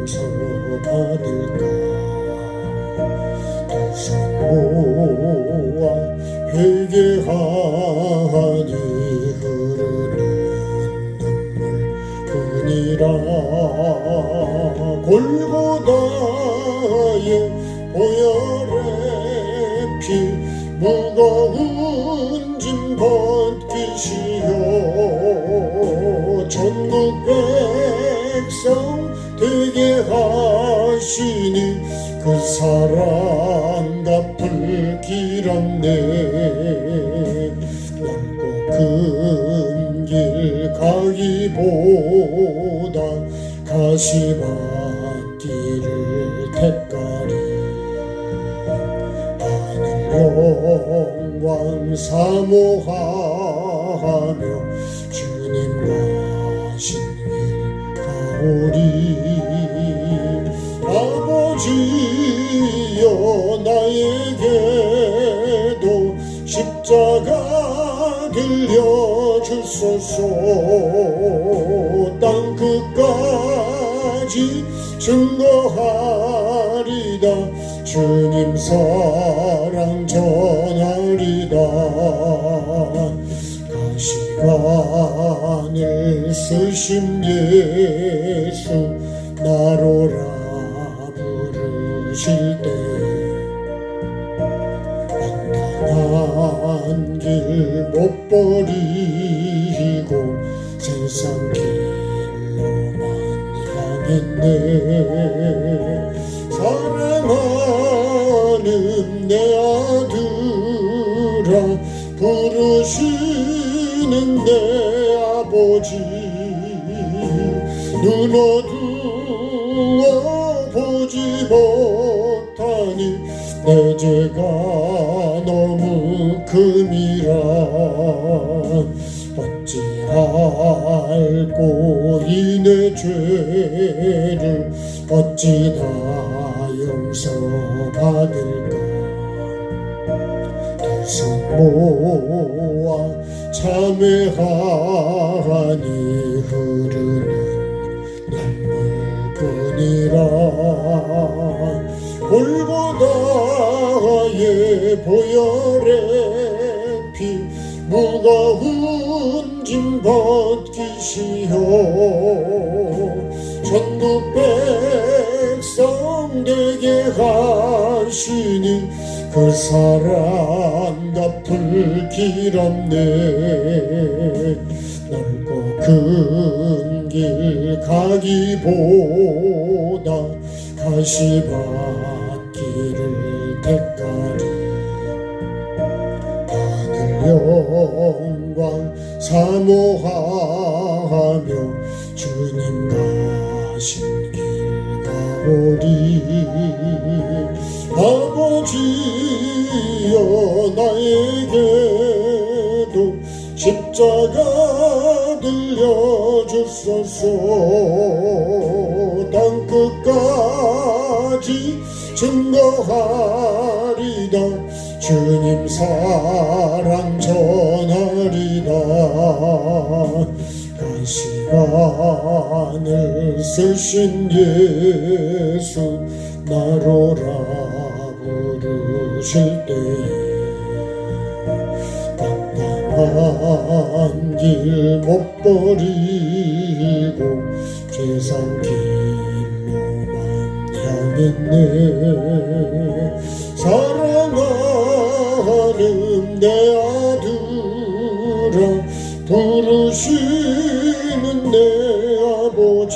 용서받을까. 두 손 모아 회개하니 흐르는 눈물뿐이라. 골고다의 보혈의 피 무거운 짐 벗기시어 전국 백성 되게 하시니 그 사랑 갚을 길 없네. 넓고 큰 길 가기보다 가시밭길을 택하리. 하늘 영광 사모하며 주님 가신 길 가오리. 아버지여 나에게도 십자가 들려주소서. 땅 끝까지 증거하리다. 주님 사랑 전하리다. 가시관을 쓰신 예수 나로라 부르실 때 방탕한 길 못 버리고 세상 길로만 향했네. 사랑하는 내 아들아 부르시는 내 아버지. 눈 어두워 보지 못하니 내 죄가 너무 큼이라. 어찌할꼬 이 내 죄를 어찌 다 용서받을까. 두 손 모아 참회하니 흐르는 눈물뿐이라. 골고다의 보혈의 피 무거운 짐 벗기시어 전국 백성 되게 하시니 그 사랑 갚을 길 없네. 넓고 큰 길 가기보다 가시밭길을 택하리. 하늘 영광 사모하며 주님 가신 길 가오리. 아버지여 나에게도 십자가 들려주소서. 땅 끝까지 증거하리다. 주님 사랑 전하리다. 가시관을 쓰신 예수 나로라 부르실 때 방탕한 길 못 버리고 세상 길로만 향했네. 사랑하는 내 아들아 부르시는 내 아버지.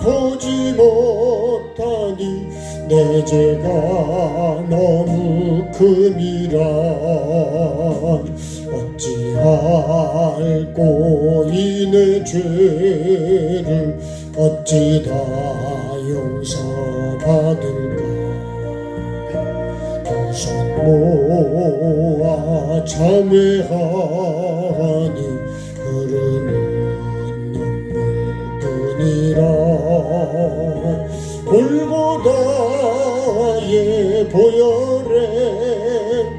보지 못하니 내 죄가 너무 큼이라. 어찌할꼬 이 내 죄를 어찌 다 용서받을까. 두 손 모아 참회하니 흐르는 눈물뿐이라. 골고다의 보혈의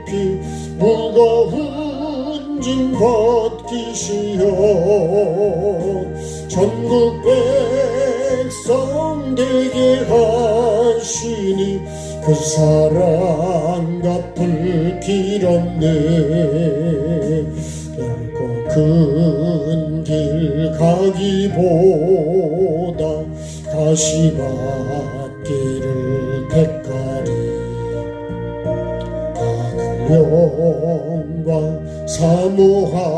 피 무거운 짐 벗기시어 전국 백성 되게 하시니 그 사랑 갚을 길 없네. 넓고 큰 길 가기보다 가시밭길을 택하리. 하늘 영광 사모하며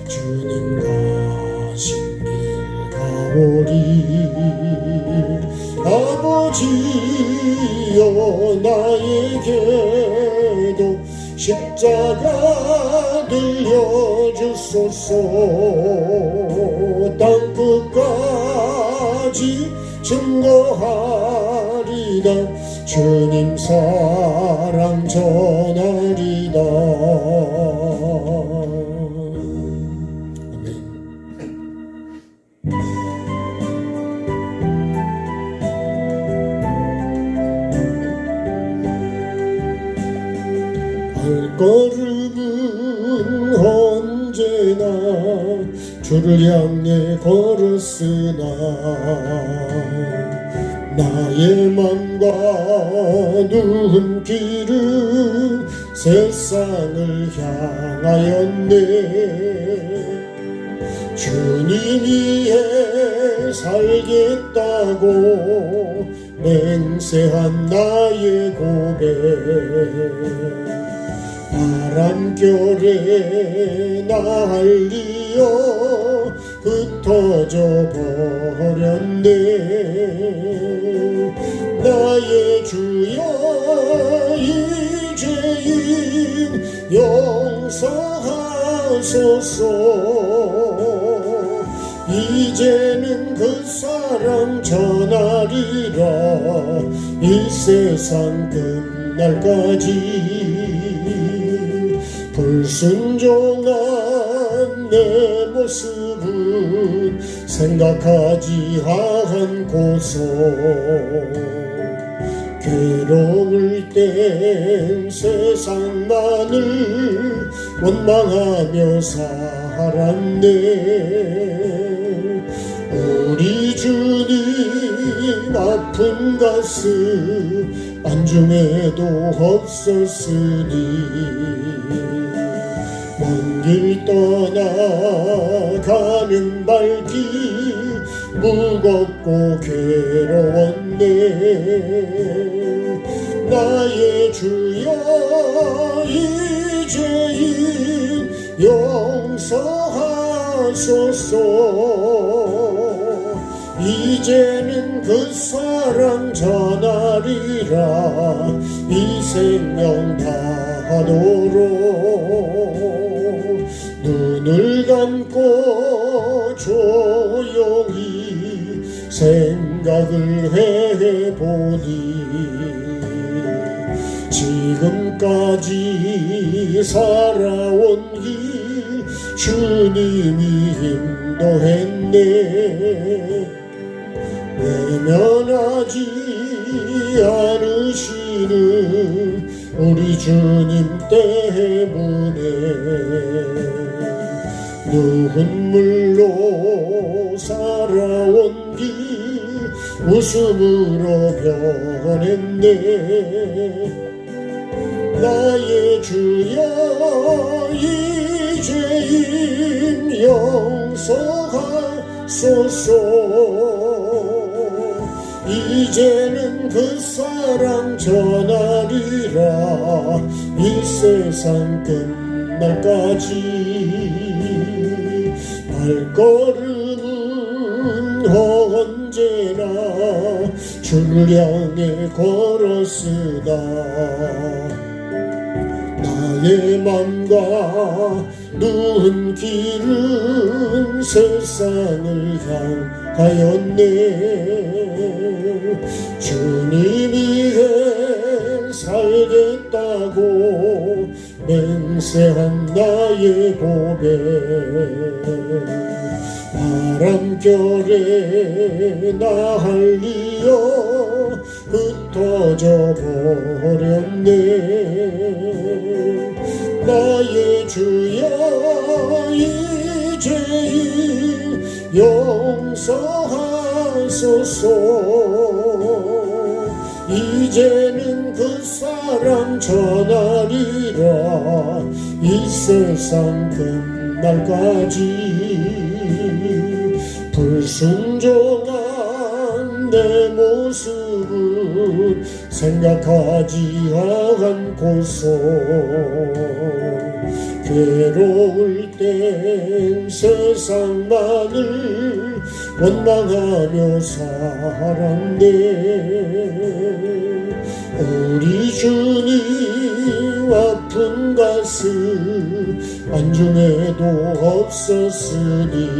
주님 가신 길 가오리. 아버지여 나에게도 십자가 들려주소서. 땅끝까지 증거하리다. 주님 사랑 전하리다. 발걸음은 언제나 주를 향해 걸었으나 나의 맘과 눈길은 세상을 향하였네. 주님 위해 살겠다고 맹세한 나의 고백 바람결에 날리어 흩어져 버렸네. 나의 주여 이제인 용서하소서. 이제는 그 사랑 전하리라. 이 세상 끝날까지 불순종한 내 모습은 생각하지 않고서 괴로울 땐 세상만을 원망하며 살았네. 우리 주님 아픈 가슴 안중에도 없었으니 먼 길 떠나가는 발길 무겁고 괴로웠네. 나의 주여 이제인 용서하소서. 이제는 그 사랑 전하리라. 이 생명 다하도록 눈을 감고 조용히 생각을 해보니 지금까지 살아온 길 주님이 인도했네. 외면하지 않으시는 우리 주님 때문에 눈물로 살아온 길 웃음으로 변했네. 나의 주여 이제인 용서하소서. 이제는 그 사랑 전하리라. 이 세상 끝날까지 발걸음은 언제나 주를 향해 걸었으나 나의 맘과 눈길은 세상을 향하였네. 주님 위해 살겠다고 맹세한 나의 고백 바람결에 날리어 흩어져 버렸네. 나의 주여 이제는 용서하소서. 이제는 그 사랑 전하리라 이 세상 끝날까지. 불순종한 내 모습은 생각하지 않고서 괴로울 땐 세상만을 원망하며 살았네. 우리 주님 아픈 가슴 안중에도 없었으니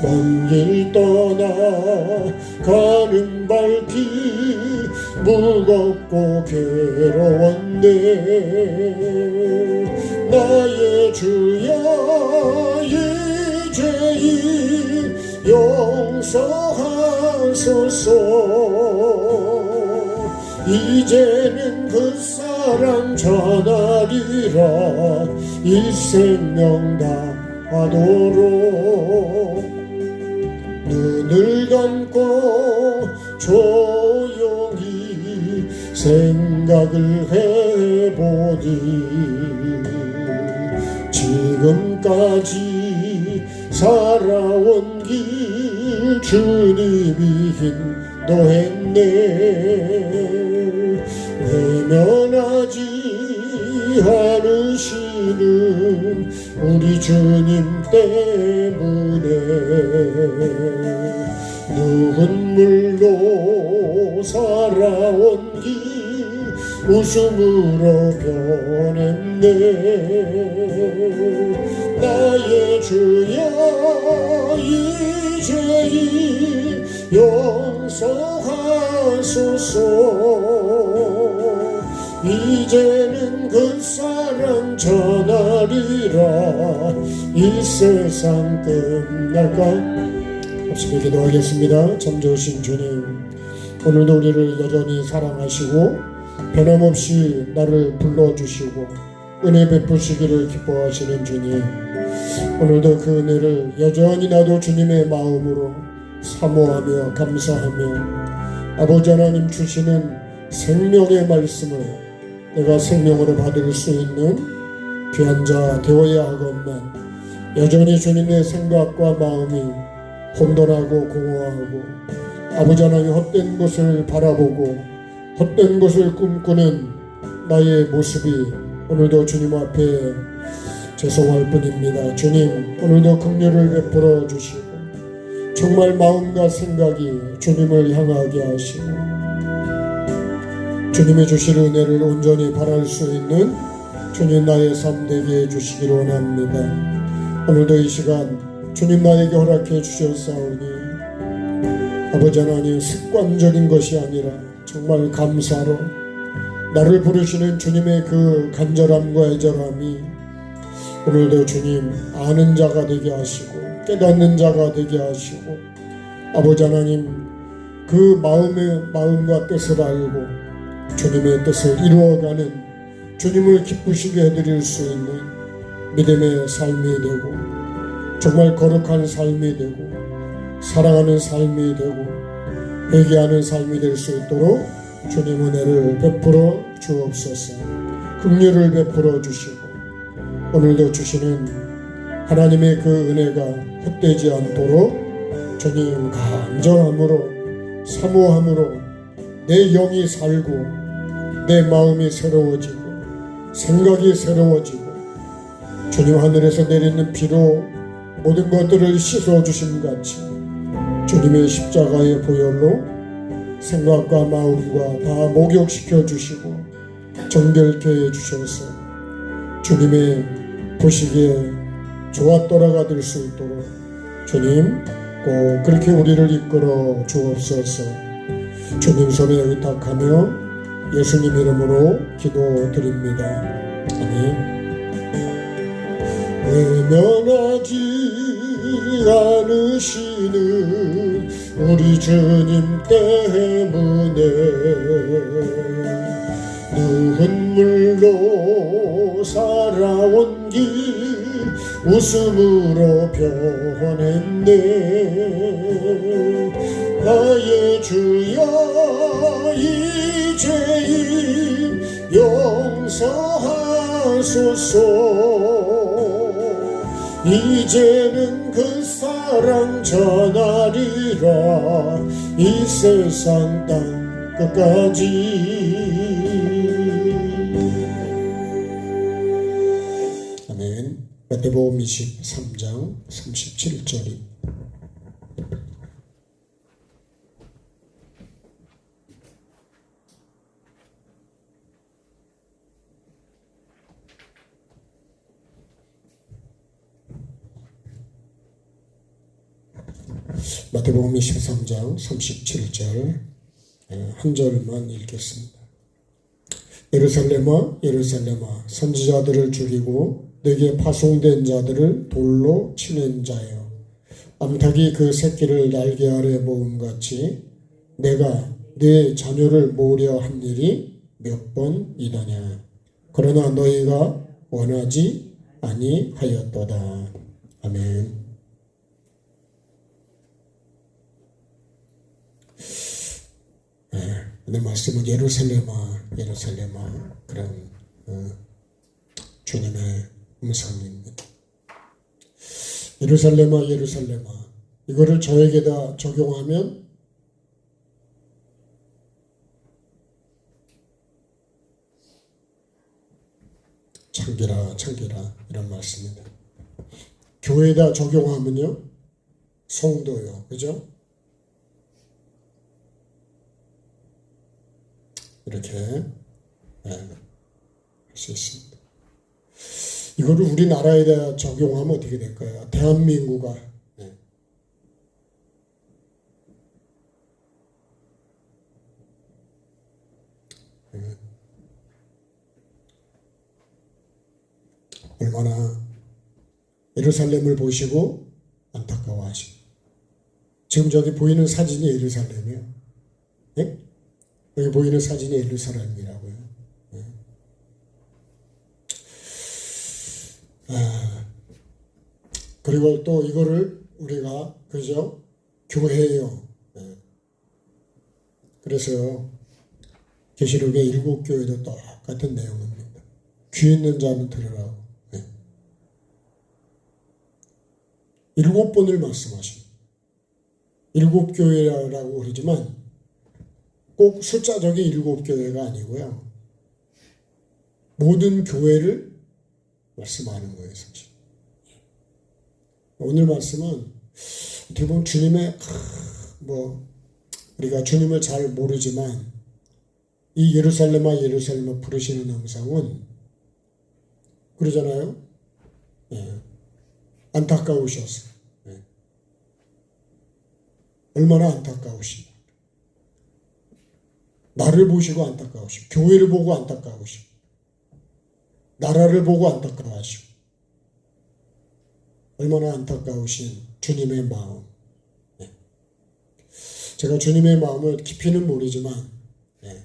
먼 길 떠나 가는 발길 무겁고 괴로웠네. 나의 주여 이제는 용서하소서. 이제는 그 사랑 전하리라 이 생명 다하도록. 눈을 감고 조용히 생각을 해보니 지금까지 살아온 길 주님이 인도했네. 외면하지 않으시는 우리 주님 때문에 눈물로 살아온 길 웃음으로 변했네. 나의 주여 이제는 용서하소서. 이제는 그 사랑 전하리라 이 세상 끝날까. 없으면 기도하겠습니다. 참 좋으신 주님, 오늘도 우리를 여전히 사랑하시고 변함없이 나를 불러주시고 은혜 베푸시기를 기뻐하시는 주님, 오늘도 그 은혜를 여전히 나도 주님의 마음으로 사모하며 감사하며 아버지 하나님 주시는 생명의 말씀을 내가 생명으로 받을 수 있는 귀한 자 되어야 하건만 여전히 주님의 생각과 마음이 혼돈하고 공허하고 아버지 하나님 헛된 것을 바라보고 헛된 것을 꿈꾸는 나의 모습이 오늘도 주님 앞에 죄송할 뿐입니다. 주님, 오늘도 긍휼을 베풀어 주시고 정말 마음과 생각이 주님을 향하게 하시고 주님이 주실 은혜를 온전히 바랄 수 있는 주님 나의 삶 되게 해주시기를 원합니다. 오늘도 이 시간 주님 나에게 허락해 주셨사오니 아버지 하나님 습관적인 것이 아니라 정말 감사로 나를 부르시는 주님의 그 간절함과 애절함이 오늘도 주님 아는 자가 되게 하시고 깨닫는 자가 되게 하시고 아버지 하나님 그 마음과 뜻을 알고 주님의 뜻을 이루어가는 주님을 기쁘시게 해드릴 수 있는 믿음의 삶이 되고 정말 거룩한 삶이 되고 사랑하는 삶이 되고 회개하는 삶이 될 수 있도록 주님 은혜를 베풀어 주옵소서. 긍휼을 베풀어 주시고 오늘도 주시는 하나님의 그 은혜가 헛되지 않도록 주님 간절함으로 사모함으로 내 영이 살고 내 마음이 새로워지고 생각이 새로워지고 주님 하늘에서 내리는 비로 모든 것들을 씻어주심 같이 주님의 십자가의 보혈로 생각과 마음과 다 목욕시켜 주시고 정결케 해주셔서 주님의 보시기에 좋았더라가 될 수 있도록 주님 꼭 그렇게 우리를 이끌어 주옵소서. 주님 손에 의탁하며 예수님 이름으로 기도드립니다. 아멘. 외면하지 않으시는 우리 주님 때문에 눈물로 길로 살아온 길 웃음으로 변했네. 나의 주여 이 죄인 용서하소서. 이제는 그 사랑 전하리라 이 세상 땅 끝까지. 아멘. 마태복음 23장 37절입니다. 마태복음 23장 37절 한 절만 읽겠습니다. 예루살렘아 예루살렘아 선지자들을 죽이고 내게 파송된 자들을 돌로 치는 자여, 암탉이 그 새끼를 날개 아래 모음같이 내가 네 자녀를 모으려 한 일이 몇 번이더냐. 그러나 너희가 원하지 아니하였도다. 아멘. 오늘 말씀은 예루살렘아 예루살렘아 그런 주님의 음성입니다. 예루살렘아 예루살렘아, 이거를 저에게다 적용하면 창기라 창기라 이런 말씀입니다. 교회에다 적용하면요 성도요, 그죠? 이렇게 할 수 있습니다. 이거를 우리나라에다 적용하면 어떻게 될까요? 대한민국아 얼마나 예루살렘을 보시고 안타까워하시고, 지금 저기 보이는 사진이 예루살렘이에요. 네? 여기 보이는 사진이 예루살렘이라고요. 네. 그리고 또 이거를 우리가 그죠? 교회예요. 네. 그래서 계시록의 7교회도 똑같은 내용입니다. 귀 있는 자는 들으라고. 네. 7번을 말씀하십니다. 7교회라고 그러지만 꼭 숫자적인 7교회가 아니고요. 모든 교회를 말씀하는 거예요, 사실. 오늘 말씀은 어떻게 보면 주님의 우리가 주님을 잘 모르지만 이 예루살렘아 예루살렘아 부르시는 음성은 그러잖아요. 네. 안타까우셨어요. 네. 얼마나 안타까우시고, 나를 보시고 안타까우시고, 교회를 보고 안타까우시고, 나라를 보고 안타까워하시고, 얼마나 안타까우신 주님의 마음. 네. 제가 주님의 마음을 깊이는 모르지만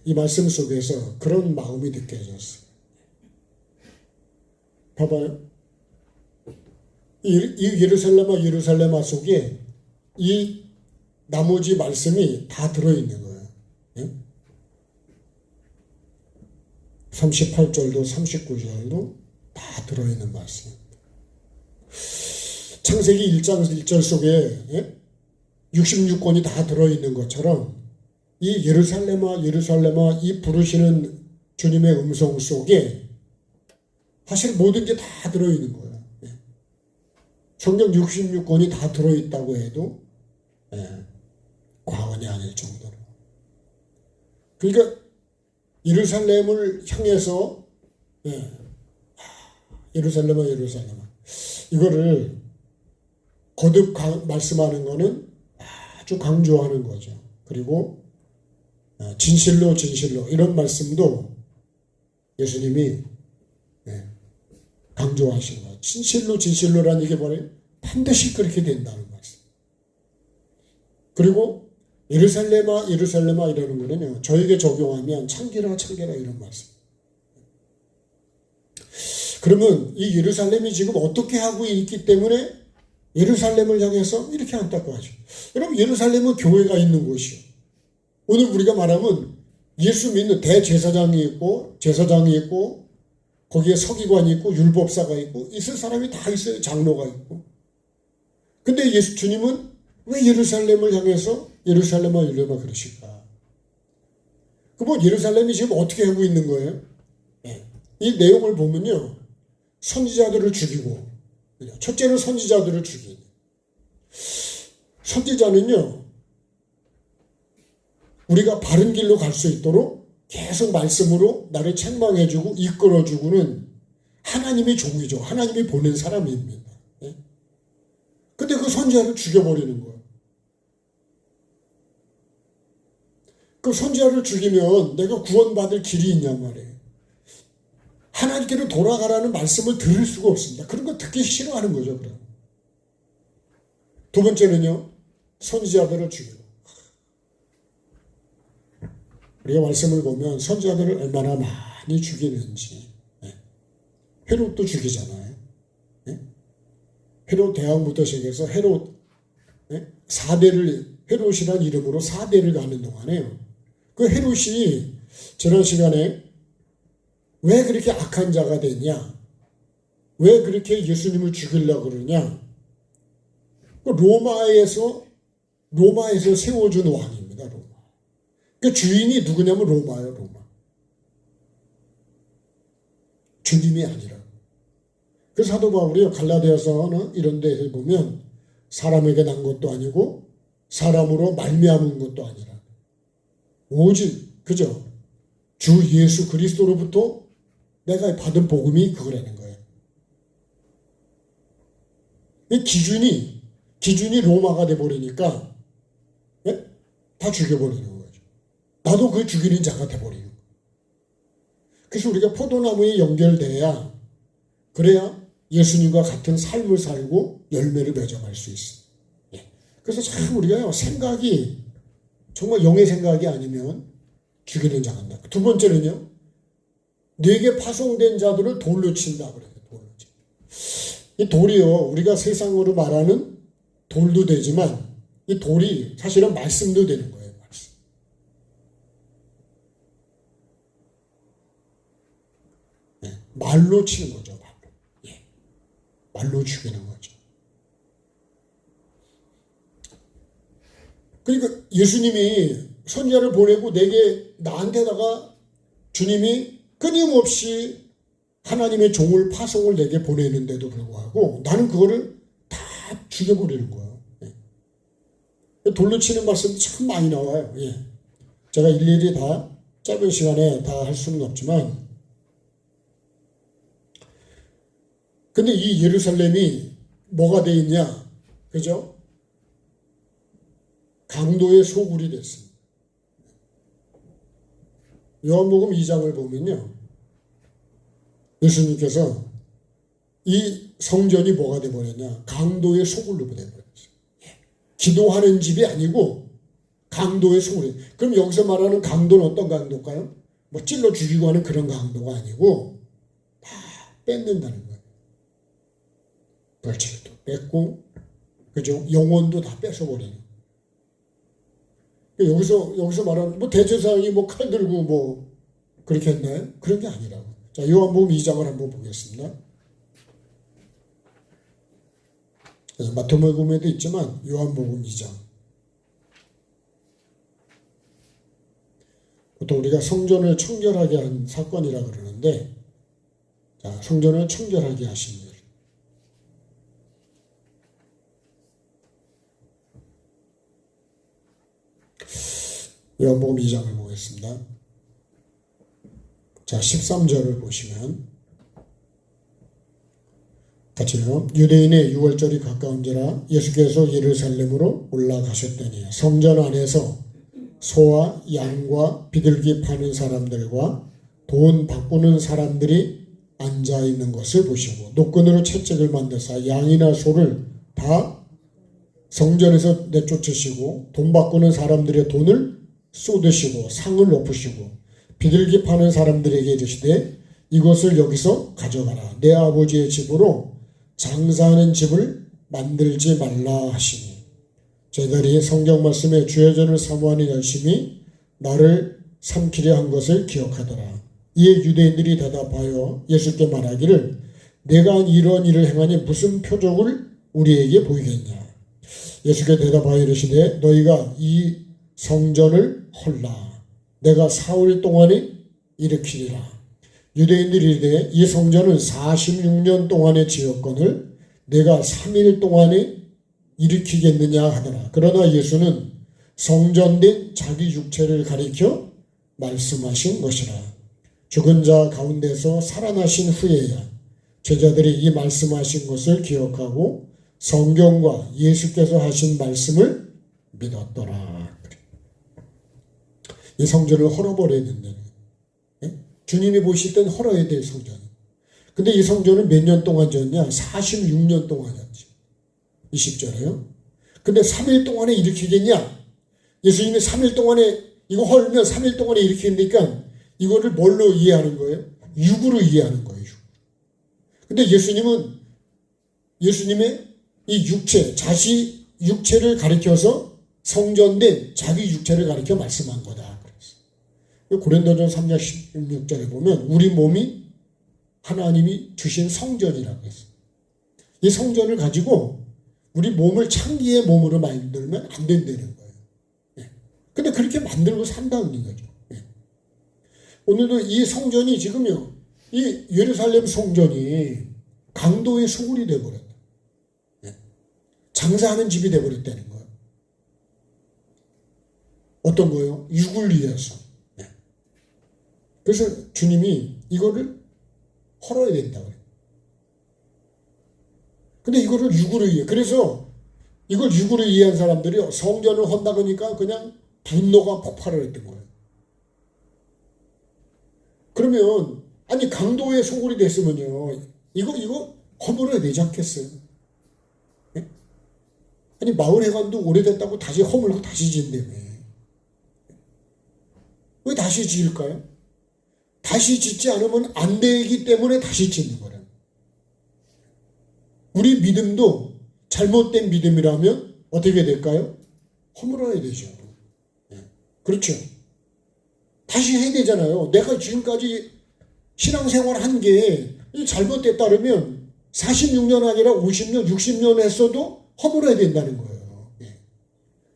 이 말씀 속에서 그런 마음이 느껴졌어요. 봐봐요. 이 예루살렘아 예루살렘아 속에 이 나머지 말씀이 다 들어있는 거예요. 네? 38절도 39절도 다 들어있는 말씀입니다. 창세기 1장 1절 속에 66권이 다 들어있는 것처럼 이 예루살렘아 예루살렘아 이 부르시는 주님의 음성 속에 사실 모든 게 다 들어있는 거예요. 성경 66권이 다 들어있다고 해도 과언이 아닐 정도로. 그러니까 예루살렘을 향해서 예루살렘아 예루살렘아 이거를 거듭 말씀하는 거는 아주 강조하는 거죠. 그리고 진실로 진실로 이런 말씀도 예수님이 강조하신 거예요. 진실로 진실로라는 이게 뭐래요? 반드시 그렇게 된다는 말씀. 그리고 예루살렘아 예루살렘아 이러는 거는요, 저에게 적용하면 창기라 창기라 이런 말씀. 그러면 이 예루살렘이 지금 어떻게 하고 있기 때문에 예루살렘을 향해서 이렇게 안타까워하죠. 여러분, 예루살렘은 교회가 있는 곳이요. 오늘 우리가 말하면 예수 믿는 대제사장이 있고 제사장이 있고 거기에 서기관이 있고 율법사가 있고 있을 사람이 다 있어요. 장로가 있고. 근데 주님은 왜 예루살렘을 향해서 예루살렘아 예루살렘아 그러실까? 그럼 예루살렘이 지금 어떻게 하고 있는 거예요? 이 내용을 보면요. 선지자들을 죽이고, 첫째는 선지자들을 죽이고, 선지자는요, 우리가 바른 길로 갈 수 있도록 계속 말씀으로 나를 책망해주고 이끌어주고는 하나님의 종이죠. 하나님이 보낸 사람입니다. 근데 그 선지자를 죽여버리는 거예요. 그 선지자를 죽이면 내가 구원받을 길이 있냔 말이에요. 하나님께로 돌아가라는 말씀을 들을 수가 없습니다. 그런 거 듣기 싫어하는 거죠. 그럼. 두 번째는요. 선지자들을 죽이고. 우리가 말씀을 보면 선지자들을 얼마나 많이 죽이는지. 헤롯도 죽이잖아요. 헤롯 대왕부터 시작해서 헤롯 4대를 헤롯이라는 이름으로 4대를 가는 동안에요. 그 헤롯이 지난 시간에 왜 그렇게 악한 자가 됐냐? 왜 그렇게 예수님을 죽이려고 그러냐? 로마에서 세워준 왕입니다. 로마. 그 주인이 누구냐면 로마예요. 로마. 주님이 아니라. 그 사도 바울이 갈라디아서는 이런 데서 보면 사람에게 난 것도 아니고 사람으로 말미암은 것도 아니라 오직 그죠? 주 예수 그리스도로부터 내가 받은 복음이 그거라는 거예요. 이 기준이 로마가 돼버리니까 다 죽여버리는 거죠. 나도 그 죽이는 자가 돼버리는 거예요. 그래서 우리가 포도나무에 연결돼야 그래야 예수님과 같은 삶을 살고 열매를 맺어갈 수 있어요. 그래서 참 우리가 생각이 정말 영의 생각이 아니면 죽이는 자간다. 두 번째는요. 뇌게 파송된 자들을 돌로 친다 그래요. 돌로 친. 이 돌이요. 우리가 세상으로 말하는 돌도 되지만 이 돌이 사실은 말씀도 되는 거예요. 말씀. 말로 치는 거죠. 말로. 말로 죽이는 거죠. 그러니까 예수님이 선지자를 보내고 나한테다가 주님이 끊임없이 하나님의 종을 파송을 내게 보내는데도 불구하고 나는 그거를 다 죽여버리는 거예요. 돌로 치는 말씀 참 많이 나와요. 제가 일일이 다 짧은 시간에 다 할 수는 없지만 근데 이 예루살렘이 뭐가 돼 있냐? 그죠? 강도의 소굴이 됐습니다. 요한복음 2장을 보면요. 예수님께서 이 성전이 뭐가 돼버렸냐. 강도의 소굴로 돼버렸어요. 기도하는 집이 아니고 강도의 소굴이. 그럼 여기서 말하는 강도는 어떤 강도일까요? 뭐 찔러 죽이고 하는 그런 강도가 아니고 다 뺏는다는 거예요. 벌칙도 뺏고 그죠? 영혼도 다 뺏어버리는. 여기서 말하는 뭐 대제사장이 뭐 칼 들고 뭐 그렇게 했나요? 그런 게 아니라고. 자, 요한복음 2장을 한번 보겠습니다. 그래서 마태복음에도 있지만 요한복음 2장. 보통 우리가 성전을 청결하게 한 사건이라 그러는데, 자, 성전을 청결하게 하신 일. 요한복음 2장을 보겠습니다. 자, 13절을 보시면 같이요. 유대인의 유월절이 가까운지라 예수께서 예루살렘으로 올라가셨더니 성전 안에서 소와 양과 비둘기 파는 사람들과 돈 바꾸는 사람들이 앉아 있는 것을 보시고 노끈으로 채찍을 만드사 양이나 소를 다 성전에서 내쫓으시고 돈 바꾸는 사람들의 돈을 쏟으시고 상을 높으시고 비둘기 파는 사람들에게 이르시되 이것을 여기서 가져가라. 내 아버지의 집으로 장사하는 집을 만들지 말라 하시니. 제자들이 성경 말씀에 주여전을 사모하니 열심히 나를 삼키려 한 것을 기억하더라. 이에 유대인들이 대답하여 예수께 말하기를 내가 이런 일을 행하니 무슨 표적을 우리에게 보이겠냐. 예수께 대답하여 이르시되 너희가 이 성전을 헐라. 내가 사흘 동안에 일으키리라. 유대인들이 이르되 이 성전은 46년 동안에 지었거늘 내가 3일 동안에 일으키겠느냐 하더라. 그러나 예수는 성전된 자기 육체를 가리켜 말씀하신 것이라. 죽은 자 가운데서 살아나신 후에야 제자들이 이 말씀하신 것을 기억하고 성경과 예수께서 하신 말씀을 믿었더라. 이 성전을 헐어버려야 된다는 거예요. 주님이 보실 땐 헐어야 될 성전. 근데 이 성전은 몇 년 동안 지었냐? 46년 동안이었지. 20절에요. 근데 3일 동안에 일으키겠냐? 예수님이 3일 동안에 이거 헐면 3일 동안에 일으키니까 이거를 뭘로 이해하는 거예요? 육으로 이해하는 거예요. 근데 예수님의 이 육체, 자시 육체를 가리켜서 성전된 자기 육체를 가리켜 말씀한 거다. 그랬어요. 고린도전서 3장 16절에 보면 우리 몸이 하나님이 주신 성전이라고 했어요. 이 성전을 가지고 우리 몸을 창기의 몸으로 만들면 안 된다는 거예요. 근데 그렇게 만들고 산다는 거죠. 오늘도 이 성전이 지금요, 이 예루살렘 성전이 강도의 소굴이 되어버렸다. 장사하는 집이 되어버렸다는 거예요. 어떤 거예요? 육을 위해서. 그래서 주님이 이거를 헐어야 된다고 그래요. 근데 이거를 육으로 이해. 그래서 이걸 육으로 이해한 사람들이 성전을 헌다 그러니까 그냥 분노가 폭발을 했던 거예요. 그러면 아니 강도의 소굴이 됐으면요 이거 허물어야 되지 않겠어요? 네? 아니 마을 회관도 오래됐다고 다시 허물고 다시 짓는다며. 왜 다시 지을까요? 다시 짓지 않으면 안 되기 때문에 다시 짓는 거예요. 우리 믿음도 잘못된 믿음이라면 어떻게 될까요? 허물어야 되죠. 그렇죠. 다시 해야 되잖아요. 내가 지금까지 신앙생활 한 게 잘못됐다 그러면 46년 아니라 50년, 60년 했어도 허물어야 된다는 거예요.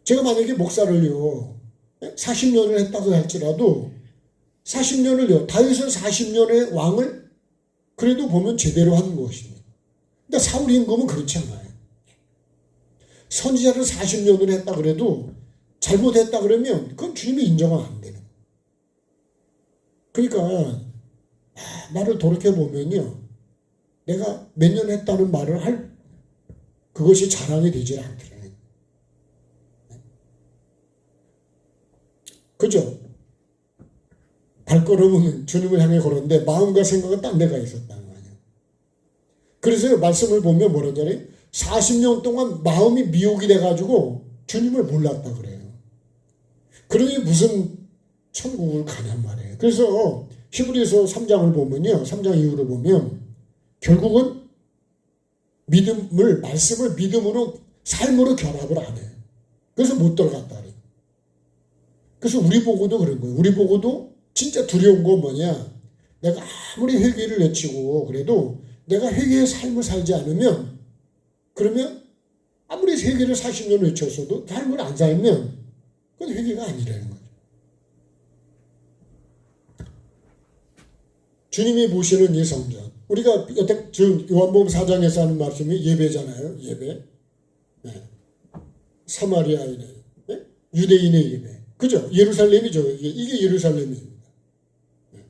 제가 만약에 목사를요 40년을 했다고 할지라도 40년을요 다윗은 40년의 왕을 그래도 보면 제대로 한 것입니다. 근데 사울 임금은 그렇지 않아요. 선지자를 40년을 했다 그래도 잘못했다 그러면 그건 주님이 인정은 안 되는 거예요. 그러니까 나를 돌이켜보면요 내가 몇 년 했다는 말을 할 그것이 자랑이 되질 않더라고요. 그죠? 발걸음은 주님을 향해 걸었는데 마음과 생각은 딴 데가 있었다는 거예요. 그래서 말씀을 보면 뭐라잖아요? 40년 동안 마음이 미혹이 돼가지고 주님을 몰랐다 그래요. 그러니 무슨 천국을 가냔 말이에요. 그래서 히브리서 3장을 보면요. 3장 이후로 보면 결국은 말씀을 믿음으로 삶으로 결합을 안 해요. 그래서 못 들어갔다 그래요. 그래서 우리 보고도 그런 거예요. 우리 보고도 진짜 두려운 건 뭐냐. 내가 아무리 회개를 외치고 그래도 내가 회개의 삶을 살지 않으면 그러면 아무리 회개를 40년 외쳤어도 삶을 안 살면 그건 회개가 아니라는 거죠. 주님이 보시는 이 성전. 우리가 여태 지금 요한복음 4장에서 하는 말씀이 예배잖아요. 예배. 네. 사마리아인의 네? 유대인의 예배. 그죠? 예루살렘이죠. 이게 예루살렘입니다. 네.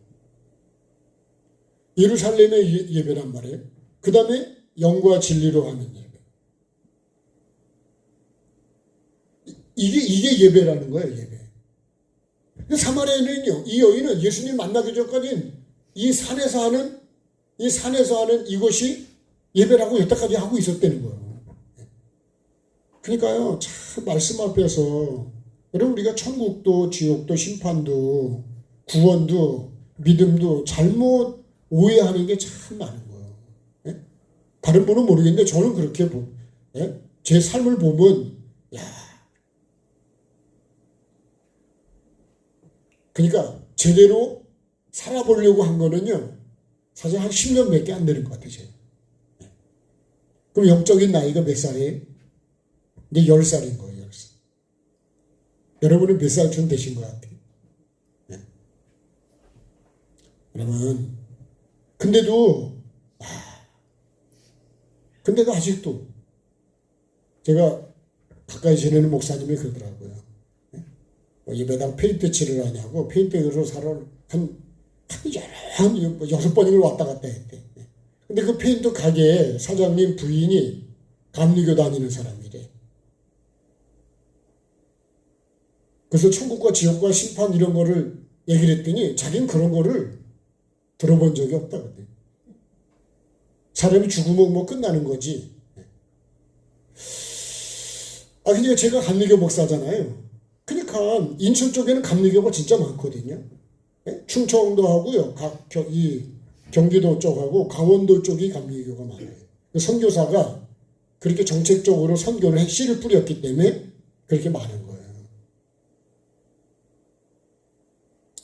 예루살렘의 예배란 말이에요. 그 다음에 영과 진리로 하는 예배. 이게 예배라는 거예요. 예배. 사마리아인은요. 이 여인은 예수님 만나기 전까지는 이 산에서 하는 이것이 예배라고 여태까지 하고 있었다는 거예요. 그러니까요, 참 말씀 앞에서 여러분 우리가 천국도 지옥도 심판도 구원도 믿음도 잘못 오해하는 게 참 많은 거예요. 예? 다른 분은 모르겠는데 저는 그렇게 예? 제 삶을 보면 야, 그러니까 제대로 살아보려고 한 거는요 사실 한 10년밖에 안 되는 것 같아요. 제가. 그럼 영적인 나이가 몇 살이에요? 이제 10살인 거예요. 10살. 여러분은 몇 살쯤 되신 것 같아요? 네. 그러면 근데도 아직도 제가 가까이 지내는 목사님이 그러더라고요. 네? 예배당 페인트 칠을 하냐고 페인트로 사러 한 6번을 왔다 갔다 했대. 근데 그 페인트 가게 사장님 부인이 감리교 다니는 사람이래. 그래서 천국과 지옥과 심판 이런 거를 얘기를 했더니 자기는 그런 거를 들어본 적이 없다 그래. 사람이 죽으면 뭐 끝나는 거지. 근데 제가 감리교 목사잖아요. 그러니까 인천 쪽에는 감리교가 진짜 많거든요. 충청도 하고요. 경기도 쪽하고 강원도 쪽이 감리교가 많아요. 선교사가 그렇게 정책적으로 선교를 씨를 뿌렸기 때문에 그렇게 많은 거예요.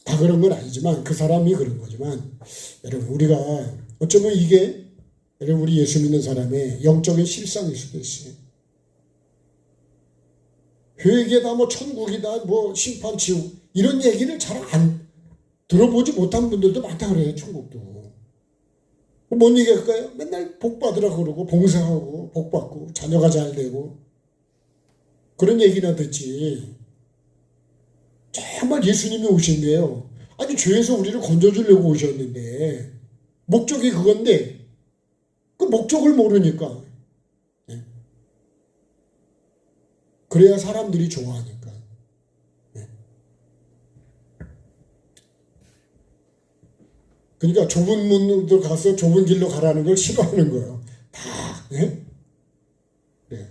다 그런 건 아니지만 그 사람이 그런 거지만 여러분 우리가 어쩌면 이게 여러분 우리 예수 믿는 사람의 영적인 실상일 수도 있어요. 회개다 뭐 천국이다 뭐 심판 지옥 이런 얘기를 잘 안 들어보지 못한 분들도 많다 그래요. 천국도. 뭔 얘기할까요? 맨날 복 받으라 그러고 봉사하고 복 받고 자녀가 잘 되고 그런 얘기나 듣지. 정말 예수님이 오신 게요. 아니 죄에서 우리를 건져주려고 오셨는데 목적이 그건데 그 목적을 모르니까. 그래야 사람들이 좋아하니까. 그러니까 좁은 문으로 가서 좁은 길로 가라는 걸 싫어하는 거예요. 다. 네? 네.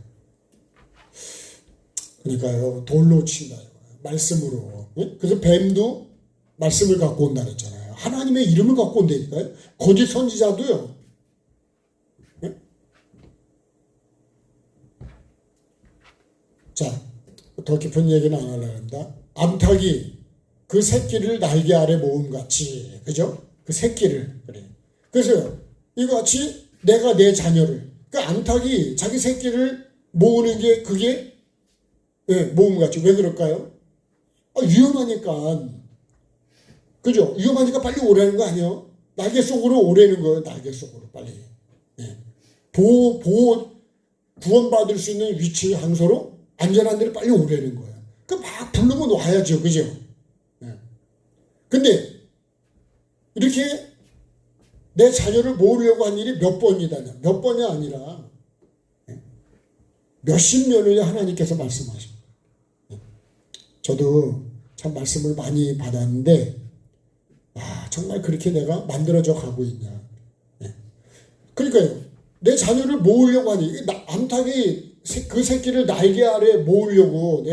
그러니까요. 돌로 친다. 말씀으로. 네? 그래서 뱀도 말씀을 갖고 온다 그랬잖아요. 하나님의 이름을 갖고 온다니까요. 거짓 선지자도요. 네? 자, 더 깊은 얘기는 안 하려고 합니다. 암탉이 그 새끼를 날개 아래 모음같이, 그죠? 그 새끼를, 그래. 그래서 이같이 내가 내 자녀를, 그 암탉이 자기 새끼를 모으는 게 그게 모음같이. 왜 그럴까요? 위험하니까. 그죠? 위험하니까 빨리 오라는 거 아니에요? 날개 속으로 오라는 거예요. 날개 속으로 빨리. 구원받을 수 있는 위치 항소로 안전한 데로 빨리 오라는 거예요. 그 막 부르면 와야죠. 그죠? 근데 이렇게 내 자녀를 모으려고 한 일이 몇 번이다냐. 몇 번이 아니라 몇십 년을 하나님께서 말씀하십니다. 저도 참 말씀을 많이 받았는데 정말 그렇게 내가 만들어져 가고 있냐. 그러니까요. 내 자녀를 모으려고 하니 암탉이 그 새끼를 날개 아래 모으려고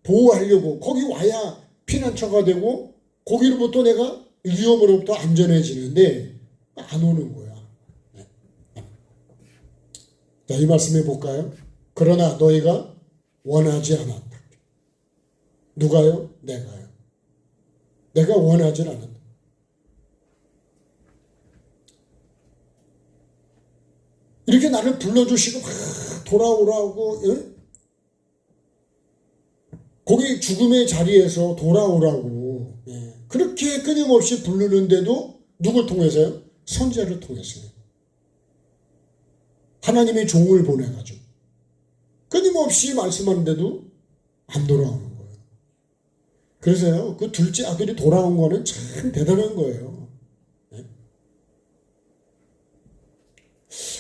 보호하려고 거기 와야 피난처가 되고 거기로부터 내가 위험으로부터 안전해지는데 안 오는 거야. 자, 이 말씀 해볼까요? 그러나 너희가 원하지 않았다. 누가요? 내가요. 내가 원하지 않았다. 이렇게 나를 불러주시고 막 돌아오라고 거기 죽음의 자리에서 돌아오라고 그렇게 끊임없이 부르는데도 누굴 통해서요? 선지자를 통해서요. 하나님의 종을 보내가지고 끊임없이 말씀하는데도 안 돌아오는 거예요. 그래서요, 그 둘째 아들이 돌아온 거는 참 대단한 거예요.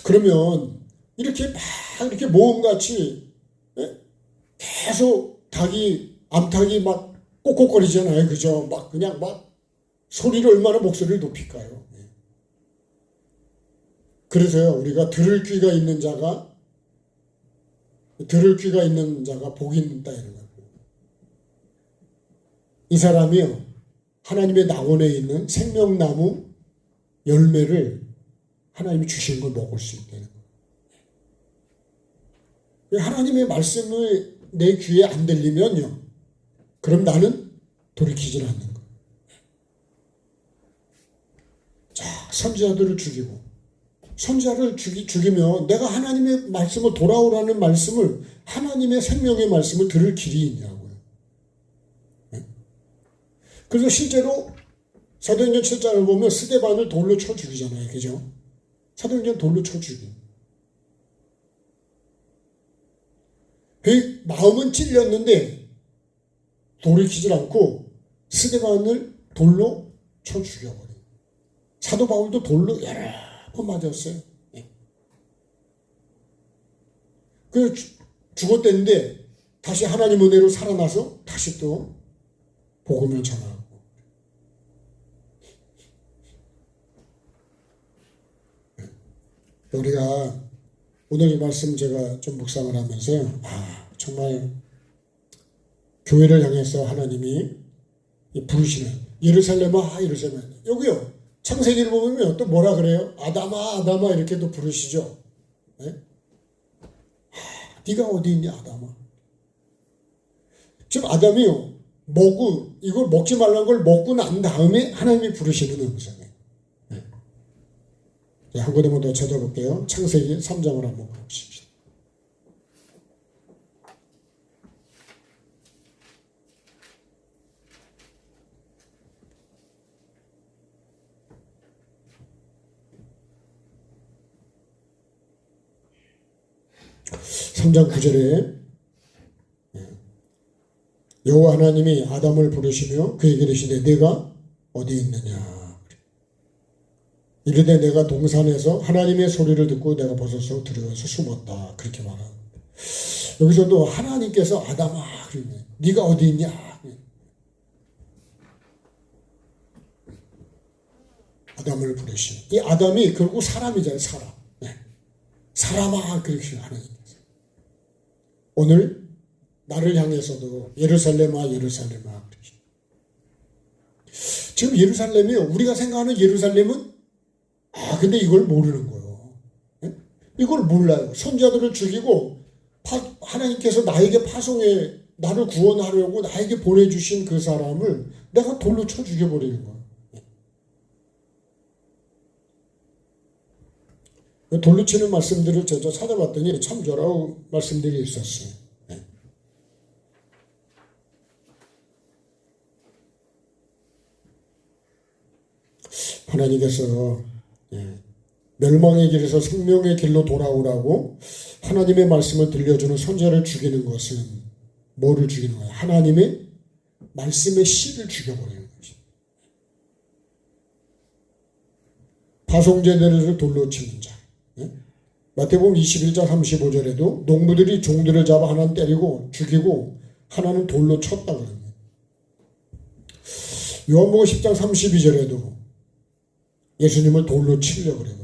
그러면 이렇게 막 이렇게 모험같이 계속 암탉이 막 꼭꼭거리잖아요. 그죠? 막 그냥 막 소리를 얼마나 목소리를 높일까요? 그래서요, 우리가 들을 귀가 있는 자가 복이 있다 이런 거예요. 이 사람이요, 하나님의 낙원에 있는 생명나무 열매를 하나님이 주신 걸 먹을 수 있다는 거예요. 하나님의 말씀을 내 귀에 안 들리면요, 그럼 나는 돌이키질 않는 거예요. 자, 선지자들을 죽이고, 선지자를 죽이면 내가 하나님의 말씀을, 돌아오라는 말씀을, 하나님의 생명의 말씀을 들을 길이 있냐고요. 그래서 실제로 사도행전 7장을 보면 스데반을 돌로 쳐 죽이잖아요. 그죠? 사도행전 돌로 쳐 죽이. 그 마음은 찔렸는데 돌이키질 않고 스데반을 돌로 쳐 죽여버려요. 사도 바울도 돌로 여러 번 맞았어요. 그 죽었댔는데 다시 하나님 은혜로 살아나서 다시 또 복음을 전하고. 우리가 오늘 이 말씀 제가 좀 묵상을 하면서요, 정말 교회를 향해서 하나님이 부르시는 예루살렘아 예루살렘, 여기요 창세기를 보면 또 뭐라 그래요? 아담아 아담아 이렇게 또 부르시죠. 네? 네가 어디 있니 아담아. 지금 아담이요 이걸 먹지 말라는 걸 먹고 난 다음에 하나님이 부르시는 음성이에요. 한 군데만 더 찾아볼게요. 창세기 3장을 한번 보십시오. (3장 9절에) 여호와 하나님이 아담을 부르시며 그에게 이르시되 내가 어디 있느냐. 이르되 내가 동산에서 하나님의 소리를 듣고 내가 벗어서 두려워서 숨었다. 그렇게 말합니다. 여기서도 하나님께서 아담아 그러네. 네가 어디 있냐. 아담을 부르시는. 이 아담이 결국 사람이잖아요. 사람. 네. 사람아 그렇게 하나님께서. 오늘 나를 향해서도 예루살렘아 예루살렘아 그러시죠. 지금 예루살렘이요. 우리가 생각하는 예루살렘은 근데 이걸 모르는 거예요. 네? 이걸 몰라요. 선지자들을 죽이고 하나님께서 나에게 나를 구원하려고 나에게 보내주신 그 사람을 내가 돌로 쳐 죽여버리는 거예요. 네? 돌로 치는 말씀들을 제가 찾아봤더니 참 여러 말씀들이 있었어요. 네? 하나님께서 멸망의 길에서 생명의 길로 돌아오라고 하나님의 말씀을 들려주는 선지자를 죽이는 것은 뭐를 죽이는 거예요? 하나님의 말씀의 씨를 죽여버리는 거죠. 파송제대를 돌로 치는 자. 마태복음 21장 35절에도 농부들이 종들을 잡아 하나는 때리고 죽이고 하나는 돌로 쳤다 그럽니다. 요한복음 10장 32절에도 예수님을 돌로 치려고 그래요.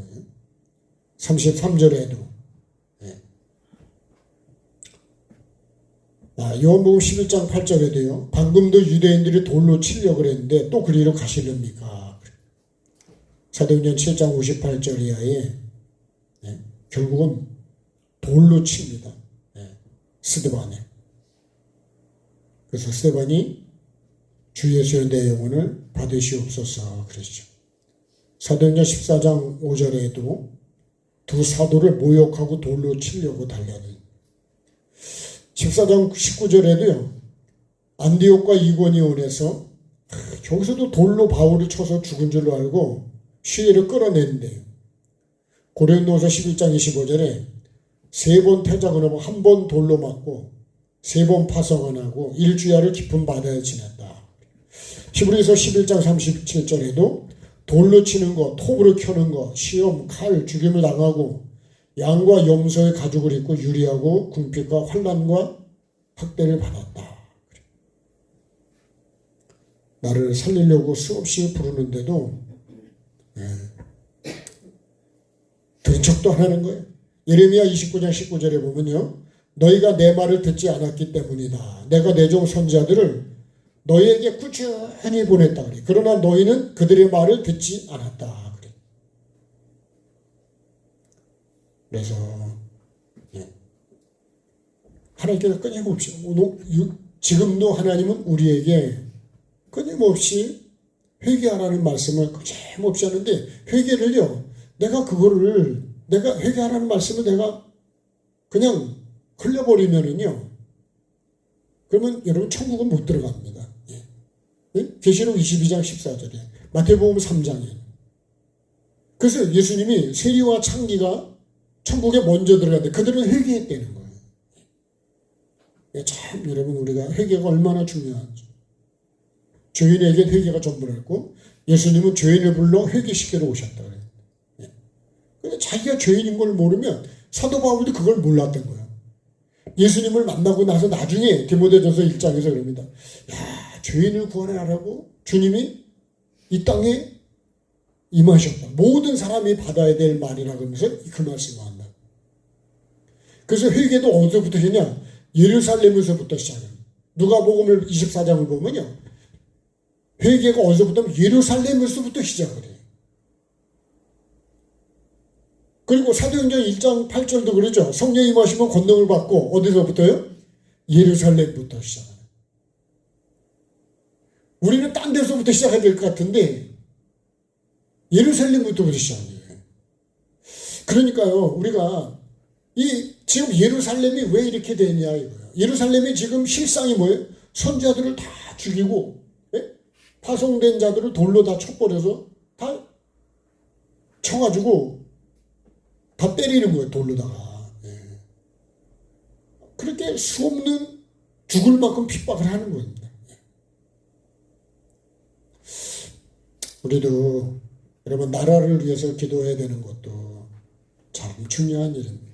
33절에도 요한복음 11장 8절에도요. 방금도 유대인들이 돌로 치려고 그랬는데 또 그리로 가시렵니까? 사도행전 7장 58절 이하에 결국은 돌로 칩니다. 스데반에. 그래서 스데반이 주 예수의 내 영혼을 받으시옵소서 그러시죠. 사도행전 14장 5절에도 두 사도를 모욕하고 돌로 치려고 달려는 14장 19절에도요. 안디옥과 이고니온에서 저기서도 돌로 바울을 쳐서 죽은 줄로 알고 시위를 끌어냈는데요. 고린도후서 11장 25절에 3번 태장을 하고 1번 돌로 맞고 3번 파성을 하고 일주야를 깊은 바다에 지냈다. 히브리서 11장 37절에도 돌로 치는 것, 톱으로 켜는 것, 시험, 칼, 죽임을 당하고 양과 염소의 가죽을 입고 유리하고 궁핍과 환난과 학대를 받았다. 나를 살리려고 수없이 부르는데도 들은 척도 안 하는 거예요. 예레미야 29장 19절에 보면요. 너희가 내 말을 듣지 않았기 때문이다. 내가 내 종 선지자들을 너희에게 꾸준히 보냈다 그래. 그러나 너희는 그들의 말을 듣지 않았다 그래. 그래서 하나님께서 끊임없이 지금도 하나님은 우리에게 끊임없이 회개하라는 말씀을 끊임없이 하는데, 회개를요, 내가 회개하라는 말씀을 내가 그냥 흘려버리면은요, 그러면 여러분 천국은 못 들어갑니다. 계시록 22장 14절에, 마태복음 3장에. 그래서 예수님이 세리와 창기가 천국에 먼저 들어갔는데 그들은 회개했다는 거예요. 참 여러분, 우리가 회개가 얼마나 중요한지. 죄인에게 회개가 전부라고, 예수님은 죄인을 불러 회개시키러 오셨다 그래요. 근데 자기가 죄인인 걸 모르면, 사도 바울도 그걸 몰랐던 거예요. 예수님을 만나고 나서 나중에 디모데전서 1장에서 그럽니다. 야, 죄인을 구원하라고 주님이 이 땅에 임하셨다. 모든 사람이 받아야 될 말이라 그러면서 그 말씀을 한다. 그래서 회개도 어디서부터 했냐? 예루살렘에서부터 시작해요. 누가복음 24장을 보면요, 회개가 어디서부터 하면 예루살렘에서부터 시작을 해요. 그리고 사도행전 1장 8절도 그러죠. 성령 임하시면 권능을 받고, 어디서부터요? 예루살렘부터 시작해요. 우리는 딴 데서부터 시작해야 될 것 같은데 예루살렘부터 시작해요. 그러니까요, 우리가 지금 예루살렘이 왜 이렇게 되냐 이거예요. 예루살렘이 지금 실상이 뭐예요? 선지자들을 다 죽이고, 파송된 자들을 돌로 다 쳐버려서 다 쳐가지고 다 때리는 거예요, 돌로다가. 그렇게 수없는 죽을 만큼 핍박을 하는 겁니다. 우리도 여러분, 나라를 위해서 기도해야 되는 것도 참 중요한 일입니다.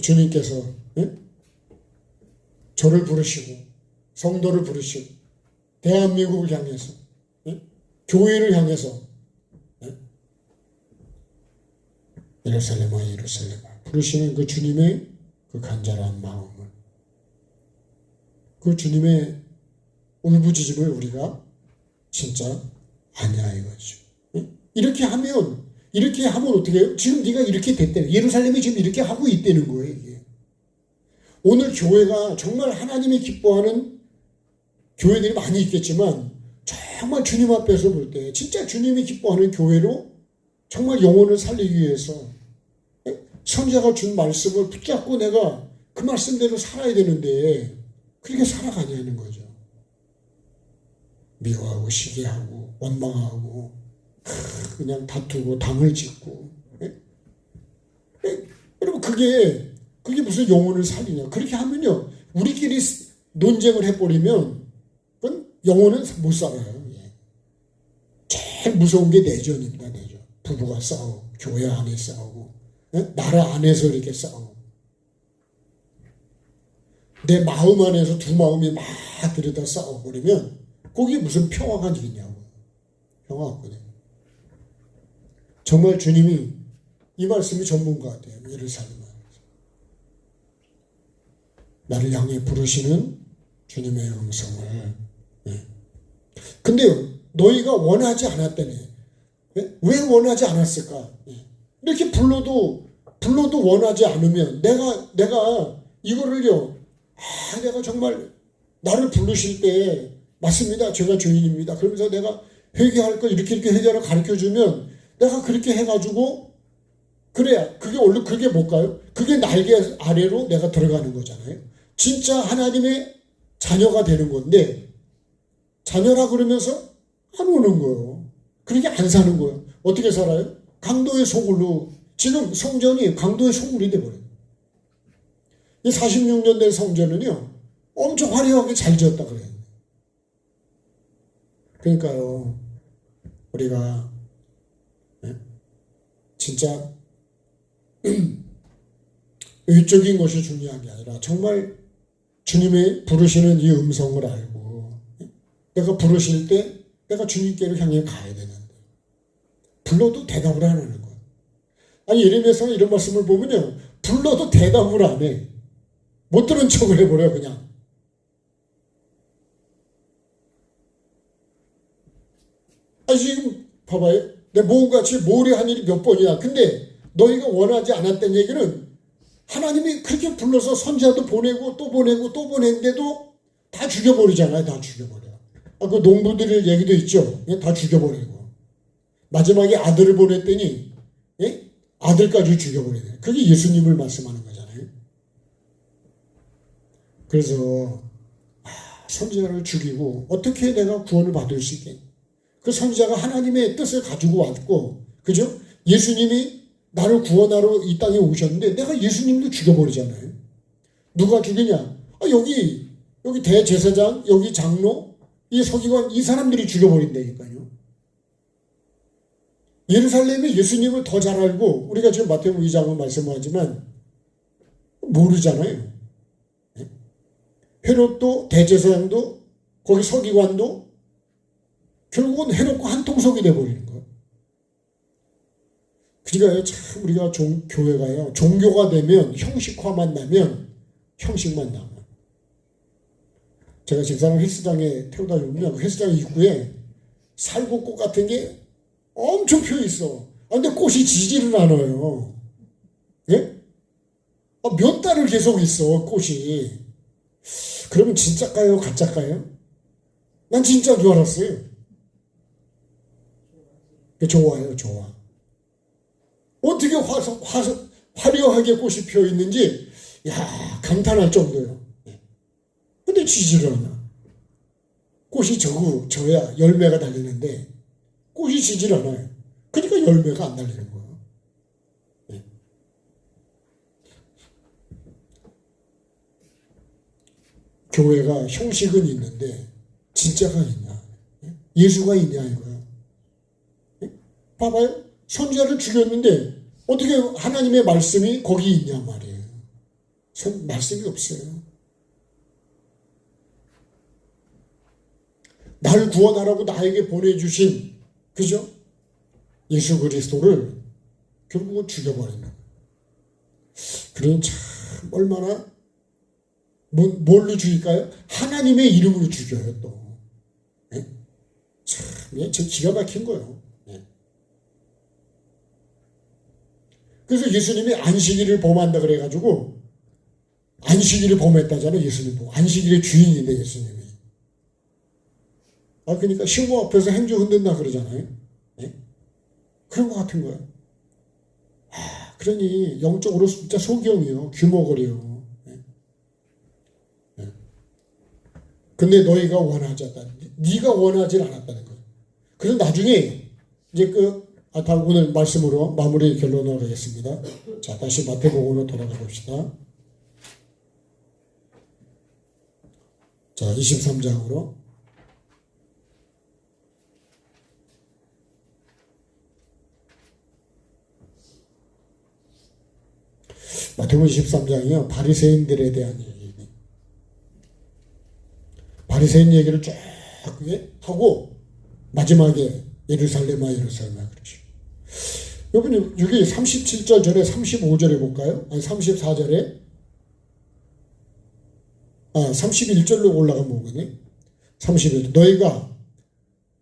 주님께서 저를 부르시고 성도를 부르시고 대한민국을 향해서, 교회를 향해서 예루살렘아 예루살렘아 부르시는 그 주님의 그 간절한 마음을, 그 주님의 울부짖음을 우리가 진짜 아냐 이거죠. 이렇게 하면 어떻게 해요? 지금 네가 이렇게 됐대. 예루살렘이 지금 이렇게 하고 있다는 거예요, 이게. 오늘 교회가 정말 하나님이 기뻐하는 교회들이 많이 있겠지만, 정말 주님 앞에서 볼 때 진짜 주님이 기뻐하는 교회로 정말 영혼을 살리기 위해서 선지자가 준 말씀을 붙잡고 내가 그 말씀대로 살아야 되는데 그렇게 살아가냐는 거죠. 미워하고 시기하고 원망하고 그냥 다투고 당을 짓고. 여러분, 그게 무슨 영혼을 살리냐. 그렇게 하면요, 우리끼리 논쟁을 해버리면 그건 영혼은 못 살아요. 제일 무서운 게 내전입니다. 내전. 부부가 싸우고 교회 안에 싸우고 나라 안에서 이렇게 싸우고, 내 마음 안에서 두 마음이 막 들여다 싸워버리면 거기에 무슨 평화가 있냐고. 평화 없거든요. 정말 주님이 이 말씀이 전부인 것 같아요. 예루살렘 안에서 나를 향해 부르시는 주님의 음성을. 근데 너희가 원하지 않았다네. 왜 원하지 않았을까? 이렇게 불러도 원하지 않으면 내가 이거를요, 내가 정말 나를 부르실 때 맞습니다, 제가 죄인입니다, 그러면서 내가 회개할 거 이렇게 회개하라 가르쳐주면 내가 그렇게 해가지고 그래야 그게 뭘까요? 그게 날개 아래로 내가 들어가는 거잖아요. 진짜 하나님의 자녀가 되는 건데, 자녀라 그러면서 안 오는 거예요. 그렇게 안 사는 거예요. 어떻게 살아요? 강도의 소굴로. 지금 성전이 강도의 소굴이 돼버려요. 이 46년 된 성전은요, 엄청 화려하게 잘 지었다 그래요. 그러니까요, 우리가 진짜 외적인 것이 중요한 게 아니라 정말 주님의 부르시는 이 음성을 알고 내가 부르실 때 내가 주님께로 향해 가야 되는데 불러도 대답을 안 하는 거예요. 아니, 예레미야서는 이런 말씀을 보면요, 불러도 대답을 안 해. 못 들은 척을 해버려요, 그냥. 지금 봐봐요. 내 모험같이 모래한 일이 몇 번이야. 근데 너희가 원하지 않았던 얘기는 하나님이 그렇게 불러서 선지자도 보내고 또 보내고 또 보냈는데도 다 죽여버리잖아요. 다 죽여버려. 그 농부들 얘기도 있죠. 다 죽여버리고. 마지막에 아들을 보냈더니 예? 아들까지 죽여버리네. 그게 예수님을 말씀하는 거잖아요. 그래서 선지자를 죽이고 어떻게 내가 구원을 받을 수 있겠니? 그 선지자가 하나님의 뜻을 가지고 왔고, 그죠? 예수님이 나를 구원하러 이 땅에 오셨는데 내가 예수님도 죽여버리잖아요. 누가 죽이냐? 여기 대제사장, 여기 장로, 이 서기관, 이 사람들이 죽여버린다니까요. 예루살렘이 예수님을 더 잘 알고, 우리가 지금 마태복음 2장은 말씀하지만 모르잖아요. 헤롯도 대제사장도 거기 서기관도 결국은 헤롯과 한통속이 돼버리는 거예요. 그러니까 참 우리가 교회가요, 종교가 되면 형식화만 나면 형식만 나면. 제가 집사람 헬스장에 태우다 보면 그 헬스장 입구에 살구꽃 같은 게 엄청 펴 있어. 근데 꽃이 지지를 않아요. 예? 몇 달을 계속 있어 꽃이. 그러면 진짜일까요? 가짜일까요? 난 진짜인 줄 알았어요. 좋아요, 좋아. 어떻게 화려하게 꽃이 피어 있는지, 야, 감탄할 정도요. 근데 지지를 않아. 꽃이 저야 열매가 달리는데, 꽃이 지지를 않아요. 그러니까 열매가 안 달리는 거예요. 교회가 형식은 있는데 진짜가 있냐? 예수가 있냐 이거야. 봐봐요. 선지자를 죽였는데 어떻게 하나님의 말씀이 거기 있냐 말이에요. 말씀이 없어요. 날 구원하라고 나에게 보내주신, 그죠? 예수 그리스도를 결국은 죽여버리는. 그런 참 얼마나 뭘로 죽일까요? 하나님의 이름으로 죽여요, 또. 네? 참, 제 기가 막힌 거예요. 네. 그래서 예수님이 안식일을 범한다 그래가지고, 안식일을 범했다잖아요, 예수님도. 안식일의 주인인데, 예수님이. 그러니까 신부 앞에서 행주 흔든다 그러잖아요. 네? 그런 것 같은 거예요. 그러니, 영적으로 진짜 소경이요, 규모거리요. 근데 너희가 원하지 않다. 네가 원하지 않았다는 거예요. 그래서 나중에 이제 오늘 말씀으로 마무리 결론을 하겠습니다. 자, 다시 마태복음으로 돌아가 봅시다. 자, 23장으로. 마태복음 23장이요. 바리새인들에 대한 얘기. 바리새인 얘기를 쫙 하고 마지막에 예루살렘아 그러죠. 여러분 여기 37절 전에 35절에 볼까요? 아니 34절에 31절로 올라가면 보거든요. 31절 너희가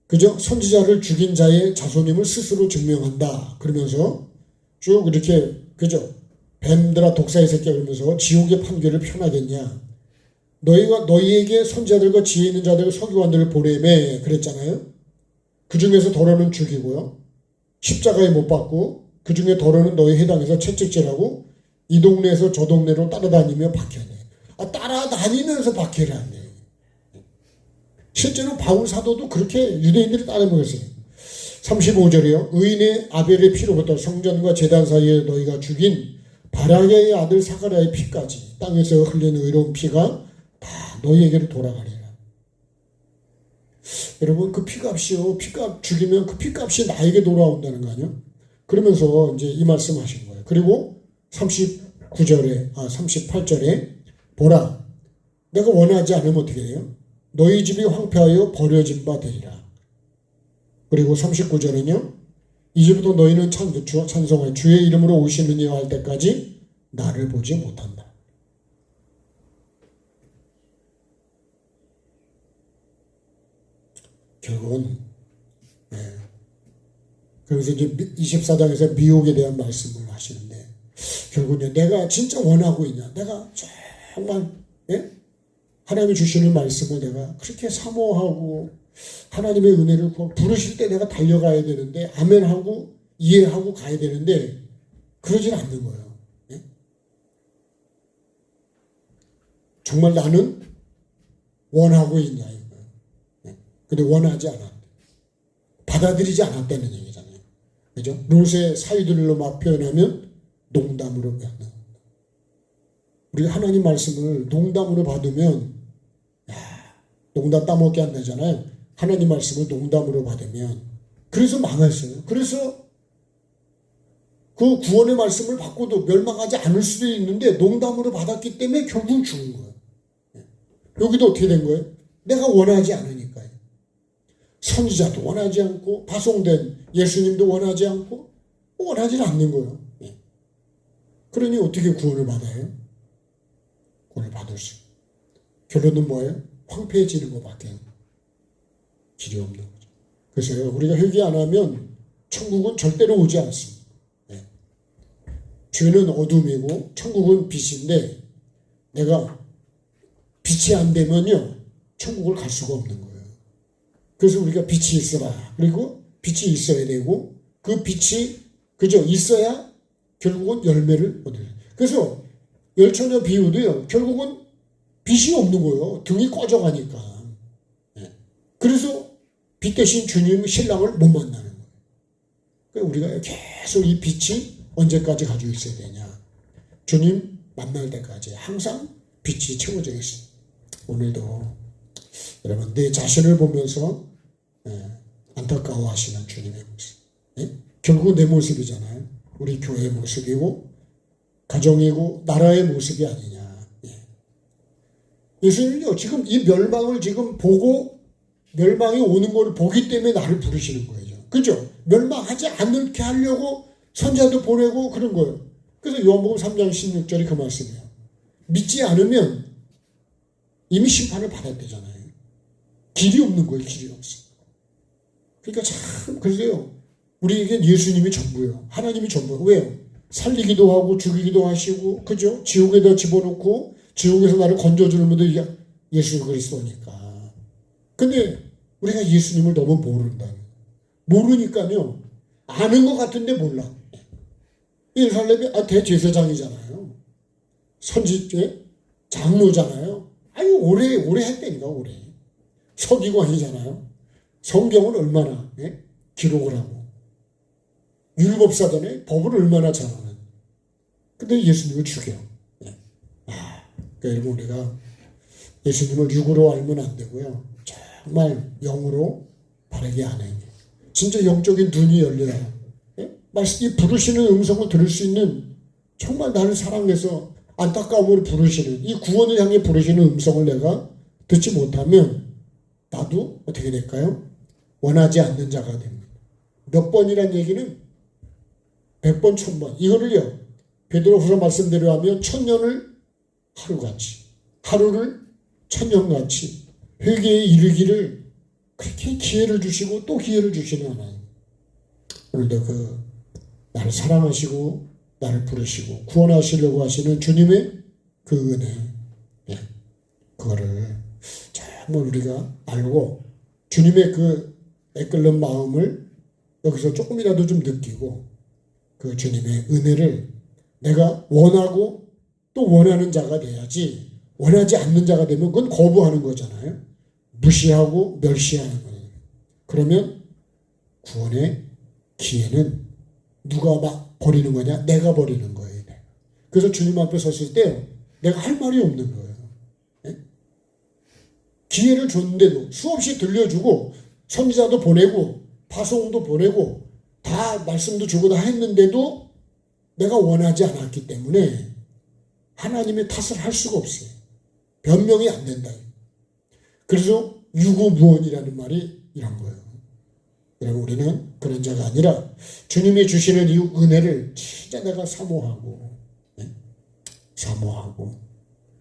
그죠? 선지자를 죽인 자의 자손임을 스스로 증명한다. 그러면서 쭉 이렇게 그죠? 뱀들아 독사의 새끼야 그러면서 지옥의 판결을 편하겠냐? 너희에게 선지자들과 지혜 있는 자들과 서기관들을 보내매 그랬잖아요. 그 중에서 더러는 죽이고요. 십자가에 못 박고 그 중에 더러는 너희 해당해서 채찍질하고 이 동네에서 저 동네로 따라다니며 박해하네. 따라다니면서 박해를 한대. 실제로 바울 사도도 그렇게 유대인들이 따라먹었어요. 35절이요. 의인의 아벨의 피로부터 성전과 제단 사이에 너희가 죽인 바라게의 아들 사가랴의 피까지 땅에서 흘린 의로운 피가 다 너희에게로 돌아가리라. 여러분 그 피값이요. 피값 죽이면 그 피값이 나에게 돌아온다는 거 아니에요? 그러면서 이제 이 말씀 하신 거예요. 그리고 38절에 보라 내가 원하지 않으면 어떻게 해요? 너희 집이 황폐하여 버려진 바 되리라. 그리고 39절에는요. 이제부터 너희는 찬송하여 주의 이름으로 오시는 이와 할 때까지 나를 보지 못한다. 결국은 그래서 이제 24장에서 미혹에 대한 말씀을 하시는데, 결국은 내가 진짜 원하고 있냐, 내가 정말 하나님이 주시는 말씀을 내가 그렇게 사모하고 하나님의 은혜를 부르실 때 내가 달려가야 되는데, 아멘하고 이해하고 가야 되는데 그러질 않는 거예요. 정말 나는 원하고 있냐 이거예요. 근데 원하지 않았대. 받아들이지 않았다는 얘기잖아요. 그죠? 롯의 사위들로 막 표현하면 농담으로 받는. 우리가 하나님 말씀을 농담으로 받으면 농담 따먹게 안 되잖아요. 하나님 말씀을 농담으로 받으면 그래서 망했어요. 그래서 그 구원의 말씀을 받고도 멸망하지 않을 수도 있는데 농담으로 받았기 때문에 결국 죽은 거예요. 여기도 어떻게 된 거예요? 내가 원하지 않으니까요. 선지자도 원하지 않고 파송된 예수님도 원하지 않고 원하지는 않는 거예요. 그러니 어떻게 구원을 받아요? 구원을 받을 수. 결론은 뭐예요? 황폐해지는 것밖에 길이 없는 거죠. 그래서 우리가 회개 안 하면 천국은 절대로 오지 않습니다. 죄는 어둠이고 천국은 빛인데 내가 빛이 안 되면요 천국을 갈 수가 없는 거예요. 그래서 우리가 빛이 있어라. 그리고 빛이 있어야 되고 그 빛이 그저 있어야 결국은 열매를 얻어요. 그래서 열처녀 비유도요 결국은 빛이 없는 거예요. 등이 꺼져가니까. 그래서 빛 대신 주님 신랑을 못 만나는 거예요. 그러니까 우리가 계속 이 빛이 언제까지 가지고 있어야 되냐. 주님 만날 때까지 항상 빛이 채워져 있습니다. 오늘도 여러분 내 자신을 보면서 안타까워하시는 주님의 모습. 결국 내 모습이잖아요. 우리 교회의 모습이고 가정이고 나라의 모습이 아니냐. 예수님은요 지금 이 멸망을 지금 보고 멸망이 오는 걸 보기 때문에 나를 부르시는 거예요. 그죠? 멸망하지 않게 하려고 선자도 보내고 그런 거예요. 그래서 요한복음 3장 16절이 그 말씀이에요. 믿지 않으면 이미 심판을 받았대잖아요. 길이 없는 거예요. 길이 없어. 그러니까 참 그러세요. 우리에겐 예수님이 전부예요. 하나님이 전부예요. 왜요? 살리기도 하고 죽이기도 하시고 그죠? 지옥에다 집어넣고 지옥에서 나를 건져주는 분도 예수 그리스도니까. 근데 우리가 예수님을 너무 모른다. 모르니까요. 아는 것 같은데 몰라. 예루살렘이 대제사장이잖아요. 선지죄 장로잖아요. 아유 오래 했다니까 오래. 서기관이잖아요. 성경을 얼마나 기록을 하고 율법사전에 법을 얼마나 잘 아는. 근데 예수님을 죽여. 그러니까 여러분 우리가 예수님을 육으로 알면 안 되고요. 정말 영으로 바르게 아는 게. 진짜 영적인 눈이 열려요. 이 부르시는 음성을 들을 수 있는 정말 나를 사랑해서 안타까움으로 부르시는 이 구원을 향해 부르시는 음성을 내가 듣지 못하면 나도 어떻게 될까요? 원하지 않는 자가 됩니다. 몇 번이란 얘기는 100번, 1000번. 이거를요. 베드로후서 말씀대로 하면 1000년을 하루같이, 하루를 1000년같이 회개에 이르기를 그렇게 기회를 주시고 또 기회를 주시는 하나님. 오늘도 나를 사랑하시고 나를 부르시고 구원하시려고 하시는 주님의 그 은혜, 그거를 정말 우리가 알고 주님의 그 애끓는 마음을 여기서 조금이라도 좀 느끼고 그 주님의 은혜를 내가 원하고 또 원하는 자가 돼야지. 원하지 않는 자가 되면 그건 거부하는 거잖아요. 무시하고 멸시하는 거예요. 그러면 구원의 기회는 누가 막 버리는 거냐? 내가 버리는 거예요. 그래서 주님 앞에 섰을 때 내가 할 말이 없는 거예요. 기회를 줬는데도 수없이 들려주고 선지자도 보내고 파송도 보내고 다 말씀도 주고 다 했는데도 내가 원하지 않았기 때문에 하나님의 탓을 할 수가 없어요. 변명이 안 된다. 그래서 유구무원이라는 말이 이런 거예요. 여러분 우리는 그런 자가 아니라 주님이 주시는 이 은혜를 진짜 내가 사모하고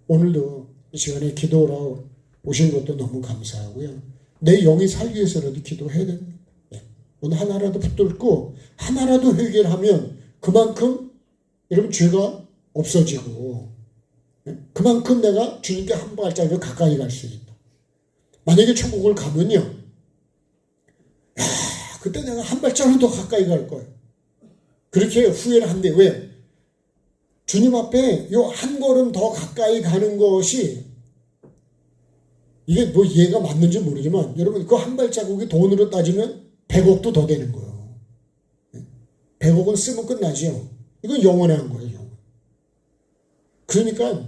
오늘도 이 시간에 기도하러 오신 것도 너무 감사하고요. 내 영이 살기 위해서라도 기도해야 됩니다. 오늘 하나라도 붙들고 하나라도 회개를 하면 그만큼 여러분 죄가 없어지고 그만큼 내가 주님께 한 발자국 가까이 갈 수 있다. 만약에 천국을 가면요, 야, 그때 내가 한 발자국 더 가까이 갈 거예요. 그렇게 후회를 한대. 왜? 주님 앞에 요 한 걸음 더 가까이 가는 것이, 이게 뭐 이해가 맞는지 모르지만 여러분, 그 한 발자국이 돈으로 따지면 100억도 더 되는 거예요. 100억은 쓰면 끝나죠. 이건 영원한 거예요. 영원. 그러니까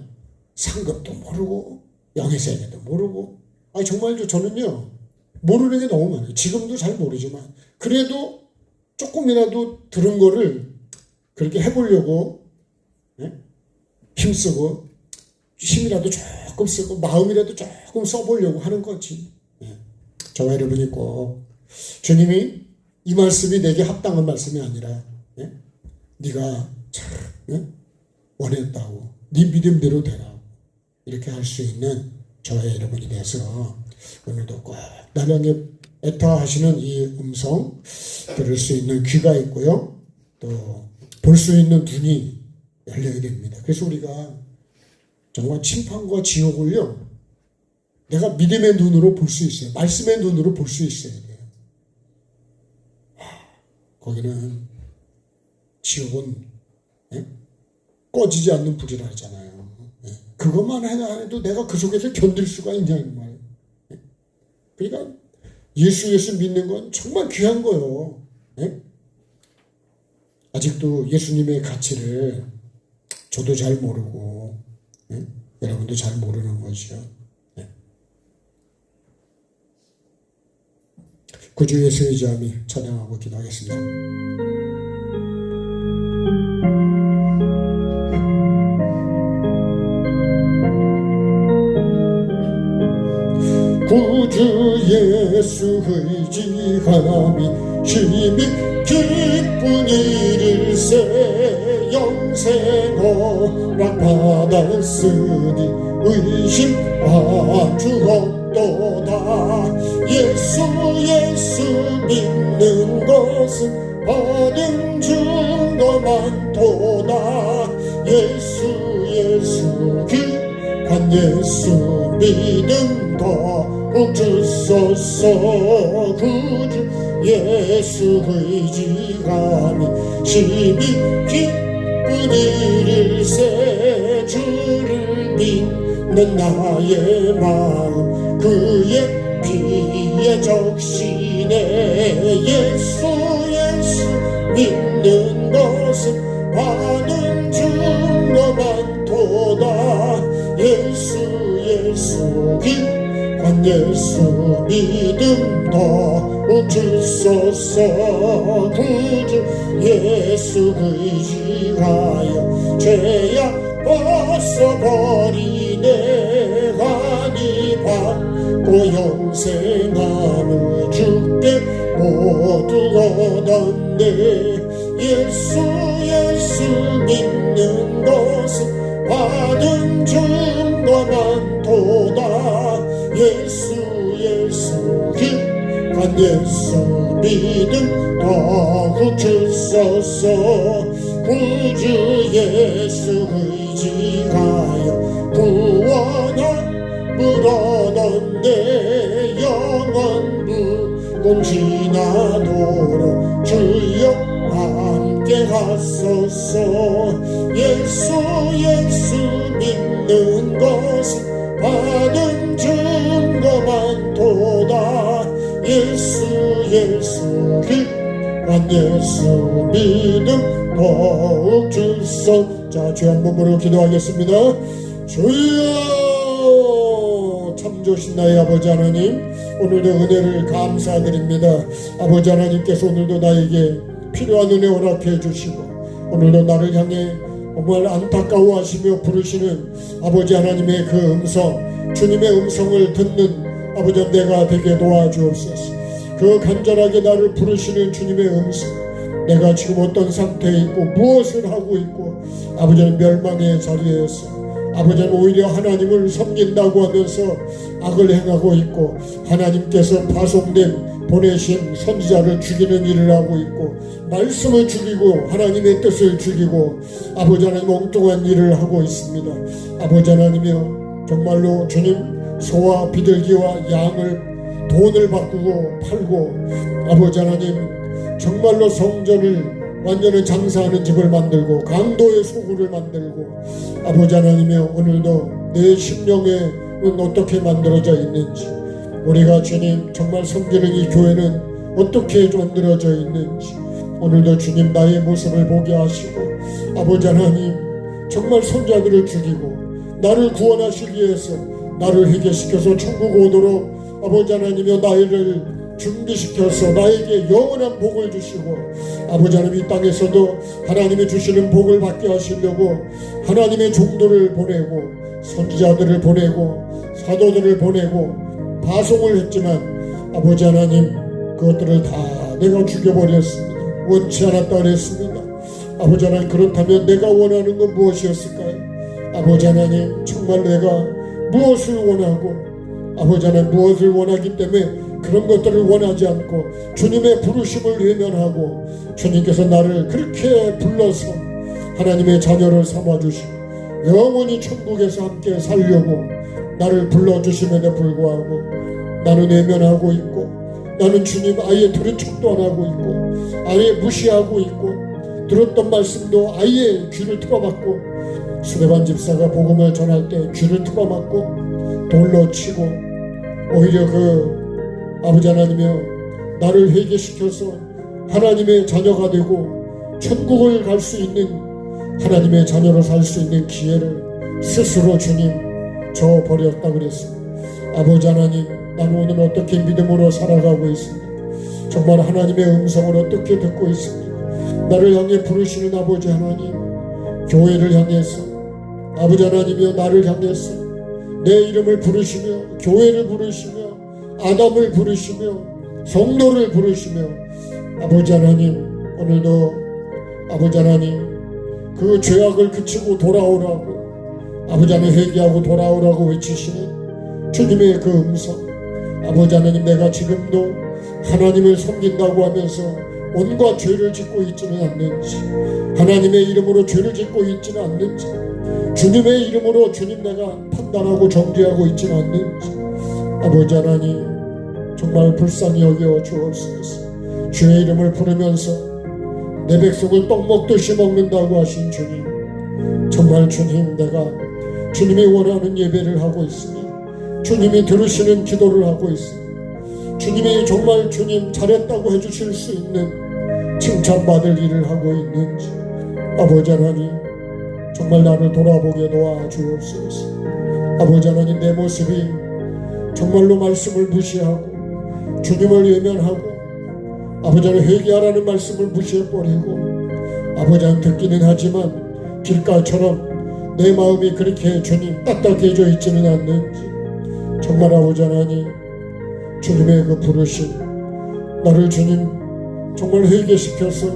상급도 모르고 영예세계도 모르고, 정말로 저는요 모르는 게 너무 많아요. 지금도 잘 모르지만 그래도 조금이라도 들은 거를 그렇게 해보려고 힘쓰고 힘이라도 조금 쓰고 마음이라도 조금 써보려고 하는 거지. 저와 여러분이 꼭 주님이 이 말씀이 내게 합당한 말씀이 아니라 네가 참 원했다고 네 믿음대로 되라 이렇게 할 수 있는 저와 여러분이 돼서 오늘도 꼭 나를 향해 애타하시는 이 음성 들을 수 있는 귀가 있고요, 또 볼 수 있는 눈이 열려야 됩니다. 그래서 우리가 정말 심판과 지옥을요 내가 믿음의 눈으로 볼 수 있어요. 말씀의 눈으로 볼 수 있어야 돼요. 거기는 지옥은 꺼지지 않는 불이라 하잖아요. 그것만 해도 내가 그 속에서 견딜 수가 있냐는 말이에요. 그러니까 예수 믿는 건 정말 귀한 거예요. 아직도 예수님의 가치를 저도 잘 모르고 여러분도 잘 모르는 거죠. 구주 예수의 자미 찬양하고 기도하겠습니다. 구주 예수 의지함이 힘이 기쁜 일일세 영생 허락 받았으니 의심 아주 없도다. 예수 믿는 것은 받은 증거 많도다. 예수 귀한 예수 믿음 더욱 주소서. 구주 예수 의지함이 심히 기쁜 일일세 주를 믿는 나의 마음 그의 피에 적시네. 예수 믿는 것은 받은 증거 많도다. 예수 귀한 예수 믿음 더욱 주소서. 구주 예수 의지하여 죄악 벗어버리네. 하니 받고 영생함을 주께 모두 얻었네. 예수 믿는 것은 받은 증거 많도다. 예수 귀한 예수 믿음 더욱 주소서. 구주 예수 의지하여 구원함을 얻었네. 영원 부금 지나도록 주여 함께 하소서. 예수 믿는 것은 받은 증거 많도다. 예수 귀한 예수 믿음 더욱 주소서. 자, 주 한 몸으로 기도하겠습니다. 주여, 참 좋으신 나의 아버지 하나님, 오늘도 은혜를 감사드립니다. 아버지 하나님께서 오늘도 나에게 필요한 은혜 허락해 주시고 오늘도 나를 향해 정말 안타까워하시며 부르시는 아버지 하나님의 그 음성, 주님의 음성을 듣는 아버지 내가 되게 도와주옵소서. 그 간절하게 나를 부르시는 주님의 음성, 내가 지금 어떤 상태에 있고 무엇을 하고 있고 아버지는 멸망의 자리에서 아버지는 오히려 하나님을 섬긴다고 하면서 악을 행하고 있고 하나님께서 파송된 보내신 선지자를 죽이는 일을 하고 있고, 말씀을 죽이고 하나님의 뜻을 죽이고 아버지 하나님 엉뚱한 일을 하고 있습니다. 아버지 하나님이여, 정말로 주님, 소와 비둘기와 양을 돈을 바꾸고 팔고 아버지 하나님 정말로 성전을 완전히 장사하는 집을 만들고 강도의 소굴을 만들고 아버지 하나님이여, 오늘도 내 심령에는 어떻게 만들어져 있는지, 우리가 주님 정말 섬기는 이 교회는 어떻게 만들어져 있는지 오늘도 주님 나의 모습을 보게 하시고 아버지 하나님 정말 손자들을 죽이고 나를 구원하시기 위해서 나를 회개시켜서 천국 오도록 아버지 하나님이여 나를 준비시켜서 나에게 영원한 복을 주시고 아버지 하나님 이 땅에서도 하나님이 주시는 복을 받게 하시려고 하나님의 종들을 보내고 선지자들을 보내고 사도들을 보내고 파송을 했지만 아버지 하나님 그것들을 다 내가 죽여버렸습니다. 원치 않았다 그랬습니다. 아버지 하나님, 그렇다면 내가 원하는 건 무엇이었을까요? 아버지 하나님, 정말 내가 무엇을 원하고 아버지 하나님 무엇을 원하기 때문에 그런 것들을 원하지 않고 주님의 부르심을 외면하고 주님께서 나를 그렇게 불러서 하나님의 자녀를 삼아주시고 영원히 천국에서 함께 살려고 나를 불러주심에도 불구하고 나는 외면하고 있고 나는 주님 아예 들은 척도 안 하고 있고 아예 무시하고 있고 들었던 말씀도 아예 귀를 틀어막고 스데반 집사가 복음을 전할 때 귀를 틀어막고 돌로 치고 오히려 아버지 하나님이여 나를 회개시켜서 하나님의 자녀가 되고 천국을 갈 수 있는 하나님의 자녀로 살 수 있는 기회를 스스로 주님 저버렸다 그랬습니다. 아버지 하나님, 나는 오늘 어떻게 믿음으로 살아가고 있습니까? 정말 하나님의 음성을 어떻게 듣고 있습니까? 나를 향해 부르시는 아버지 하나님, 교회를 향해서 아버지 하나님이여 나를 향해서 내 이름을 부르시며 교회를 부르시며 아담을 부르시며 성도를 부르시며 아버지 하나님, 오늘도 아버지 하나님 그 죄악을 그치고 돌아오라고 아버지 하나님 회개하고 돌아오라고 외치시는 주님의 그 음성, 아버지 하나님, 내가 지금도 하나님을 섬긴다고 하면서 온갖 죄를 짓고 있지는 않는지, 하나님의 이름으로 죄를 짓고 있지는 않는지, 주님의 이름으로 주님 내가 판단하고 정죄하고 있지는 않는지 아버지 하나님 정말 불쌍히 여겨 주옵소서. 주의 이름을 부르면서 내 백성을 떡 먹듯이 먹는다고 하신 주님, 정말 주님, 내가 주님이 원하는 예배를 하고 있으니 주님이 들으시는 기도를 하고 있으니 주님이 정말 주님 잘했다고 해주실 수 있는 칭찬받을 일을 하고 있는지 아버지 하나님 정말 나를 돌아보게 도와주옵소서. 아버지 하나님, 내 모습이 정말로 말씀을 무시하고 주님을 외면하고 아버지 하나님 회개하라는 말씀을 무시해버리고 아버지 하나님 듣기는 하지만 길가처럼 내 마음이 그렇게 주님 딱딱해져 있지는 않는지 정말 아버지 하나님 주님의 그 부르심 나를 주님 정말 회개시켜서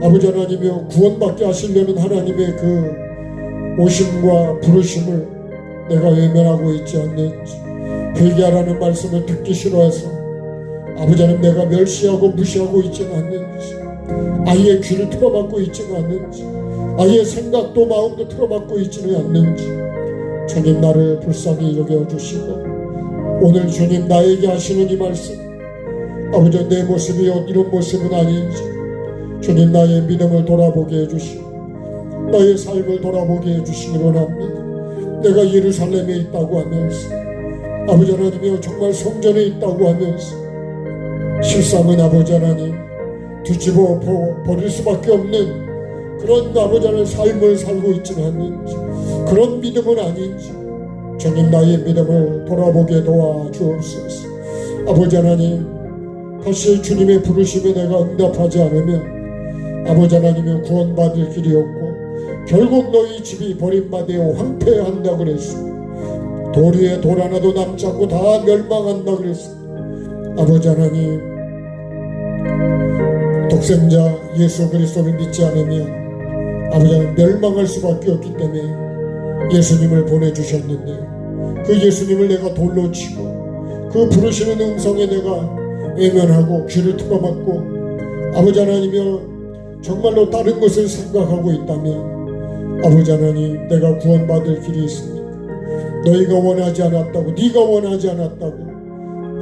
아버지 하나님이여 구원받게 하시려는 하나님의 그 오심과 부르심을 내가 외면하고 있지 않는지, 회개하라는 말씀을 듣기 싫어해서 아버지 하나님 내가 멸시하고 무시하고 있지는 않는지, 아예 귀를 틀어막고 있지는 않는지, 아예 생각도 마음도 틀어막고 있지는 않는지 주님 나를 불쌍히 여겨주시고 오늘 주님 나에게 하시는 이 말씀, 아버지 내 모습이 이런 모습은 아닌지 주님 나의 믿음을 돌아보게 해주시고 나의 삶을 돌아보게 해주시기 원합니다. 내가 예루살렘에 있다고 하면서 아버지 하나님이여 정말 성전에 있다고 하면서 실상은 아버지 하나님 뒤집어 버릴 수밖에 없는 그런 아버지 하나님 삶을 살고 있지는 않는지, 그런 믿음은 아닌지 주님 나의 믿음을 돌아보게 도와주옵소서. 아버지 하나님, 다시 주님의 부르심에 내가 응답하지 않으면 아버지 하나님의 구원받을 길이 없고 결국 너희 집이 버림받아 황폐한다 그랬습니다. 돌 위에 돌 하나도 남지 않고 다 멸망한다 그랬습니다. 아버지 하나님, 독생자 예수 그리스도를 믿지 않으면 아버지 하나님 멸망할 수밖에 없기 때문에 예수님을 보내주셨는데 그 예수님을 내가 돌로 치고 그 부르시는 음성에 내가 외면하고 귀를 틀어막고 아버지 하나님이여 정말로 다른 것을 생각하고 있다면 아버지 하나님 내가 구원받을 길이 있습니까? 너희가 원하지 않았다고 네가 원하지 않았다고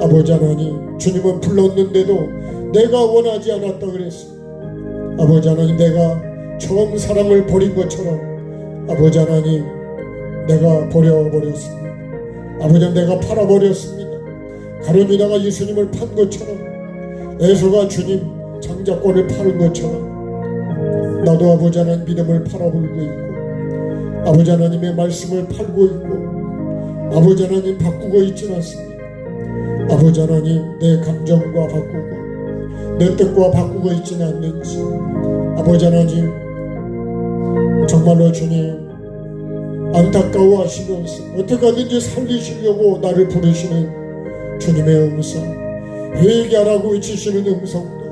아버지 하나님 주님은 불렀는데도 내가 원하지 않았다 그랬습니다. 아버지 하나님 내가 처음 사랑을 버린 것처럼 아버지 하나님 내가 버려버렸습니다. 아버지 하나님 내가 팔아버렸습니다. 가룟 유다가 예수님을 판 것처럼 에서가 주님 장자권을 파는 것처럼 나도 아버지 하나님 믿음을 팔아버리고 있고 아버지 하나님의 말씀을 팔고 있고 아버지 하나님 바꾸고 있지는 않습니다. 아버지 하나님 내 감정과 바꾸고 내 뜻과 바꾸고 있지는 않는지 아버지 하나님 정말로 주님 안타까워하시면서 어떻게 하든지 살리시려고 나를 부르시는 주님의 음성, 회개하라고 외치시는 음성도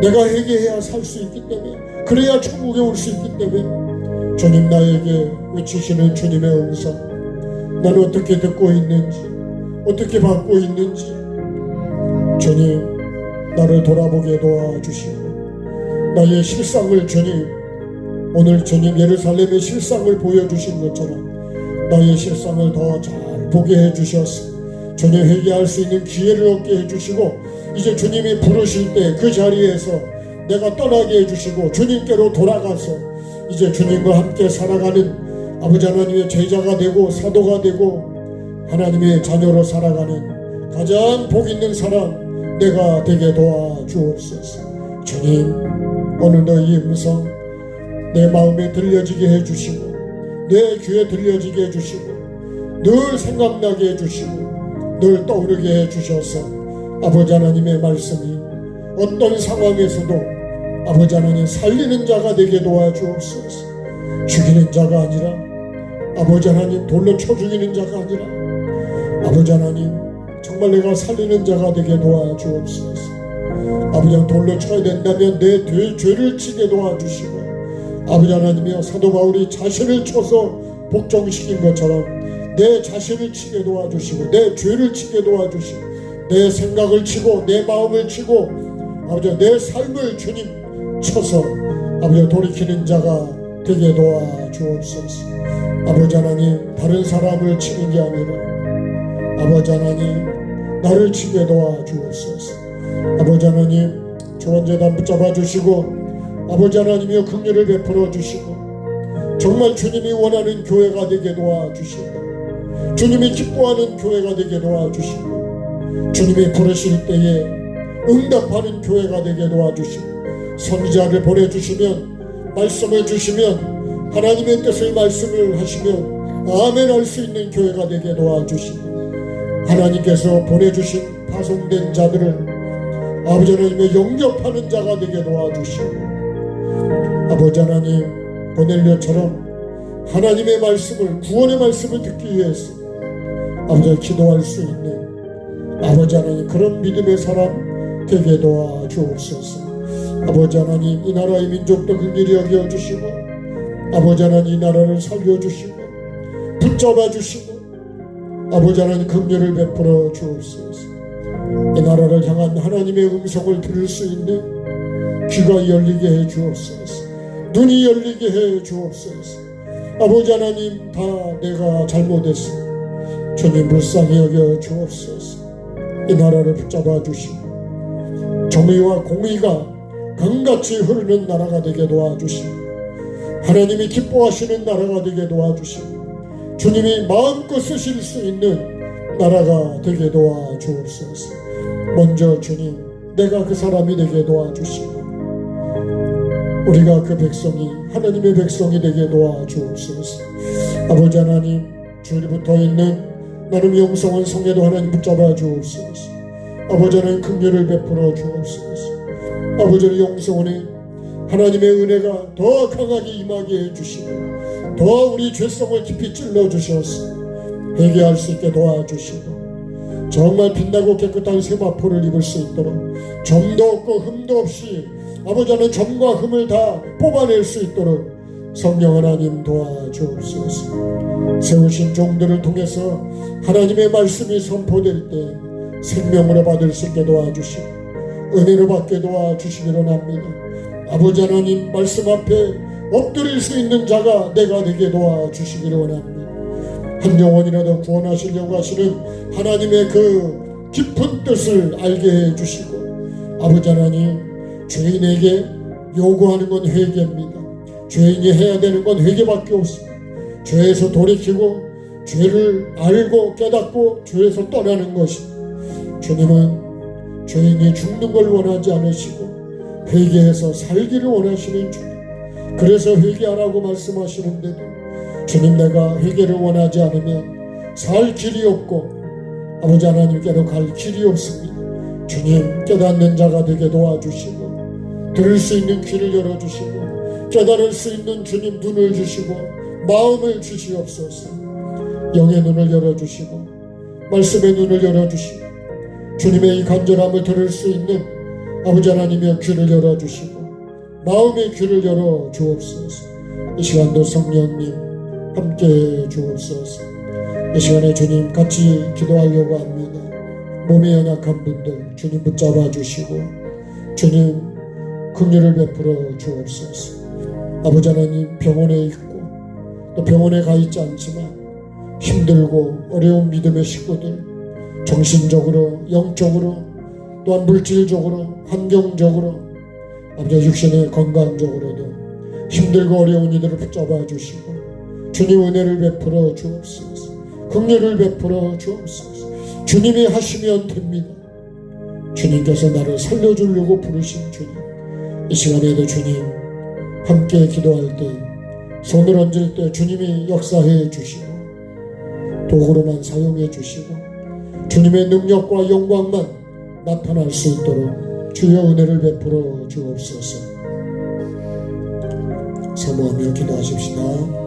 내가 회개해야 살 수 있기 때문에 그래야 천국에 올 수 있기 때문에 주님 나에게 외치시는 주님의 음성 나는 어떻게 듣고 있는지 어떻게 받고 있는지 주님 나를 돌아보게 도와주시고 나의 실상을 주님 오늘 주님 예루살렘의 실상을 보여주신 것처럼 나의 실상을 더 잘 보게 해주셔서 주님 회개할 수 있는 기회를 얻게 해주시고 이제 주님이 부르실 때 그 자리에서 내가 떠나게 해주시고 주님께로 돌아가서 이제 주님과 함께 살아가는 아버지 하나님의 제자가 되고 사도가 되고 하나님의 자녀로 살아가는 가장 복 있는 사람 내가 되게 도와주옵소서. 주님 오늘도 이 음성 내 마음에 들려지게 해주시고 내 귀에 들려지게 해주시고 늘 생각나게 해주시고 늘 떠오르게 해주셔서 아버지 하나님의 말씀이 어떤 상황에서도 아버지 하나님 살리는 자가 되게 도와주옵소서. 죽이는 자가 아니라 아버지 하나님 돌로 쳐 죽이는 자가 아니라 아버지 하나님 정말 내가 살리는 자가 되게 도와주옵소서. 아버지 하나님 돌로 쳐야 된다면 내 죄를 치게 도와주시고 아버지 하나님이여 사도 바울이 자신을 쳐서 복종시킨 것처럼 내 자신을 치게 도와주시고 내 죄를 치게 도와주시고 내 생각을 치고 내 마음을 치고 아버지 내 삶을 주님 쳐서 아버지 돌이키는 자가 되게 도와주옵소서. 아버지 하나님 다른 사람을 치는 게 아니라 아버지 하나님 나를 치게 도와주옵소서. 아버지 하나님 조언재단 붙잡아 주시고 아버지 하나님이여 긍휼을 베풀어 주시고 정말 주님이 원하는 교회가 되게 도와주시고 주님이 기뻐하는 교회가 되게 도와주시고 주님이 부르실 때에 응답하는 교회가 되게 도와주시고 선지자를 보내주시면 말씀을 주시면 하나님의 뜻을 말씀을 하시면 아멘 할 수 있는 교회가 되게 도와주시고 하나님께서 보내주신 파송된 자들을 아버지 하나님의 영접하는 자가 되게 도와주시고 아버지 하나님 고넬료처럼 하나님의 말씀을 구원의 말씀을 듣기 위해서 아버지 기도할 수 있는 아버지 하나님 그런 믿음의 사람 되게 도와주옵소서. 아버지 하나님 이 나라의 민족도 긍휼히 여겨주시고 아버지 하나님 이 나라를 살려주시고 붙잡아 주시고 아버지 하나님 긍휼을 베풀어 주옵소서. 이 나라를 향한 하나님의 음성을 들을 수 있는 귀가 열리게 해 주옵소서. 눈이 열리게 해 주옵소서. 아버지 하나님 다 내가 잘못했습니다. 주님 불쌍히 여겨 주옵소서. 이 나라를 붙잡아 주시고 정의와 공의가 강같이 흐르는 나라가 되게 도와주시고 하나님이 기뻐하시는 나라가 되게 도와주시고 주님이 마음껏 쓰실 수 있는 나라가 되게 도와주옵소서. 먼저 주님 내가 그 사람이 되게 도와주시고 우리가 그 백성이 하나님의 백성이 되게 도와주옵소서. 아버지 하나님 주일에 붙어있는 나름 영성한 성에도 하나님 붙잡아 주옵소서. 아버지 하나님 긍휼을 베풀어 주옵소서. 아버지 영성원에 하나님의 은혜가 더 강하게 임하게 해주시고 더 우리 죄성을 깊이 찔러주셔서 회개할 수 있게 도와주시고 정말 빛나고 깨끗한 세마포를 입을 수 있도록 점도 없고 흠도 없이 아버지 하나님 점과 흠을 다 뽑아낼 수 있도록 성령 하나님 도와주옵소서. 세우신 종들을 통해서 하나님의 말씀이 선포될 때 생명으로 받을 수 있게 도와주시고 은혜로 받게 도와주시기를 원합니다. 아버지 하나님 말씀 앞에 엎드릴 수 있는 자가 내가 되게 도와주시기를 원합니다. 한 영혼이라도 구원하시려고 하시는 하나님의 그 깊은 뜻을 알게 해주시고 아버지 하나님 죄인에게 요구하는 건 회개입니다. 죄인이 해야 되는 건 회개밖에 없습니다. 죄에서 돌이키고 죄를 알고 깨닫고 죄에서 떠나는 것입니다. 주님은 죄인이 죽는 걸 원하지 않으시고 회개해서 살기를 원하시는 주님. 그래서 회개하라고 말씀하시는데도 주님 내가 회개를 원하지 않으면 살 길이 없고 아버지 하나님께로 갈 길이 없습니다. 주님 깨닫는 자가 되게 도와주시고 들을 수 있는 귀를 열어주시고 깨달을 수 있는 주님 눈을 주시고 마음을 주시옵소서. 영의 눈을 열어주시고 말씀의 눈을 열어주시고 주님의 이 간절함을 들을 수 있는 아버지 하나님의 귀를 열어주시고 마음의 귀를 열어 주옵소서. 이 시간도 성령님 함께 주옵소서. 이 시간에 주님 같이 기도하려고 합니다. 몸에 연약한 분들 주님 붙잡아 주시고 주님 긍휼을 베풀어 주옵소서. 아버지 하나님 병원에 있고 또 병원에 가 있지 않지만 힘들고 어려운 믿음의 식구들 정신적으로 영적으로 또한 물질적으로 환경적으로 아버지 육신의 건강적으로도 힘들고 어려운 이들을 붙잡아 주시고 주님 은혜를 베풀어 주옵소서. 긍휼을 베풀어 주옵소서. 주님이 하시면 됩니다. 주님께서 나를 살려주려고 부르신 주님. 이 시간에도 주님 함께 기도할 때 손을 얹을 때 주님이 역사해 주시고 도구로만 사용해 주시고 주님의 능력과 영광만 나타날 수 있도록 주여 은혜를 베풀어 주옵소서. 사모하며 기도하십시다.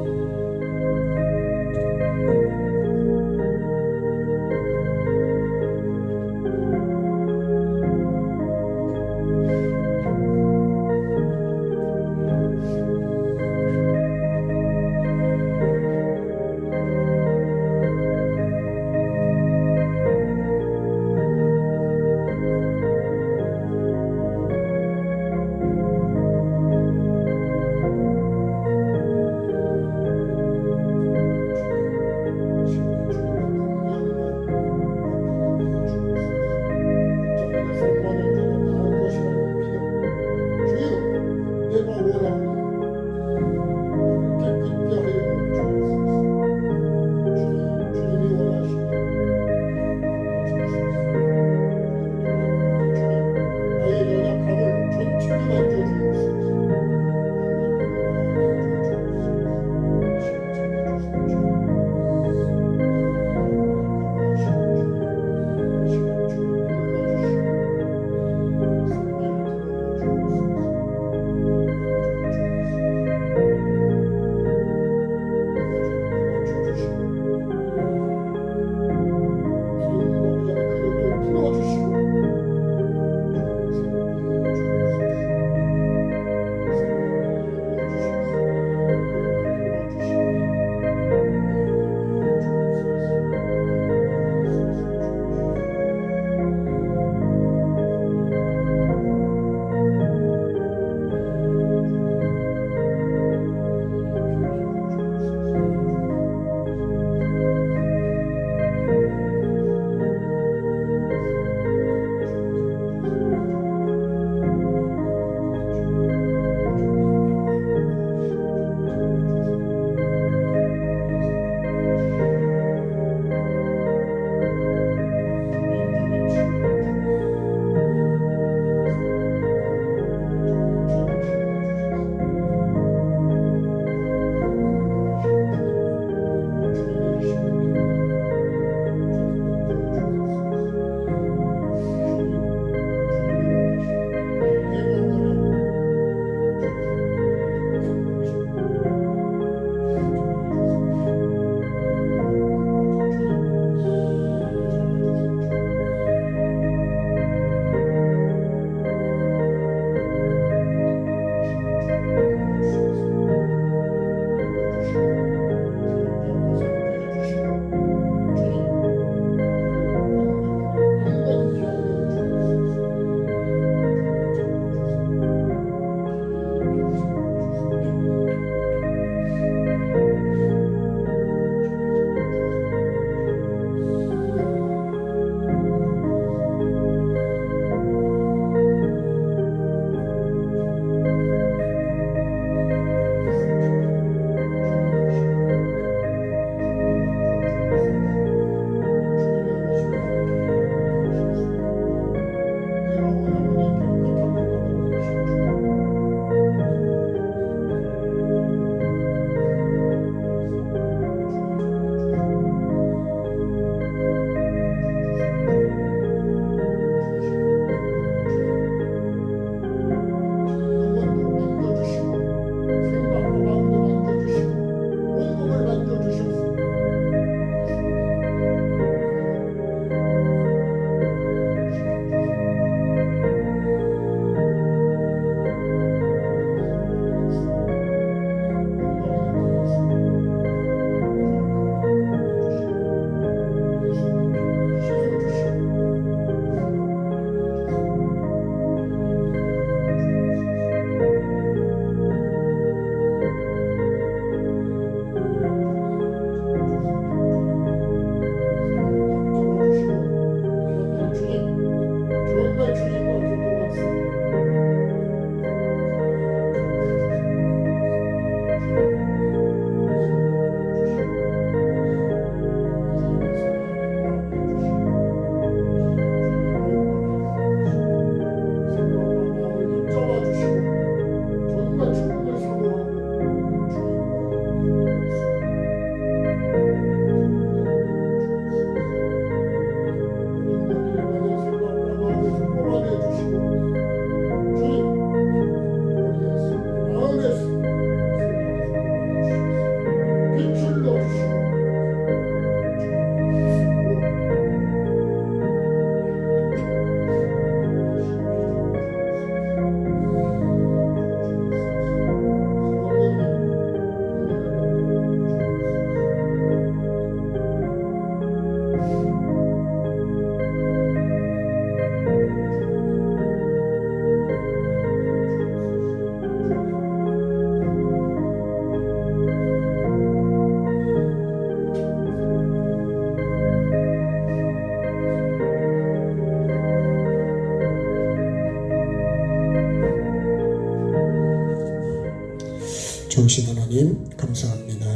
좋으신 하나님 감사합니다.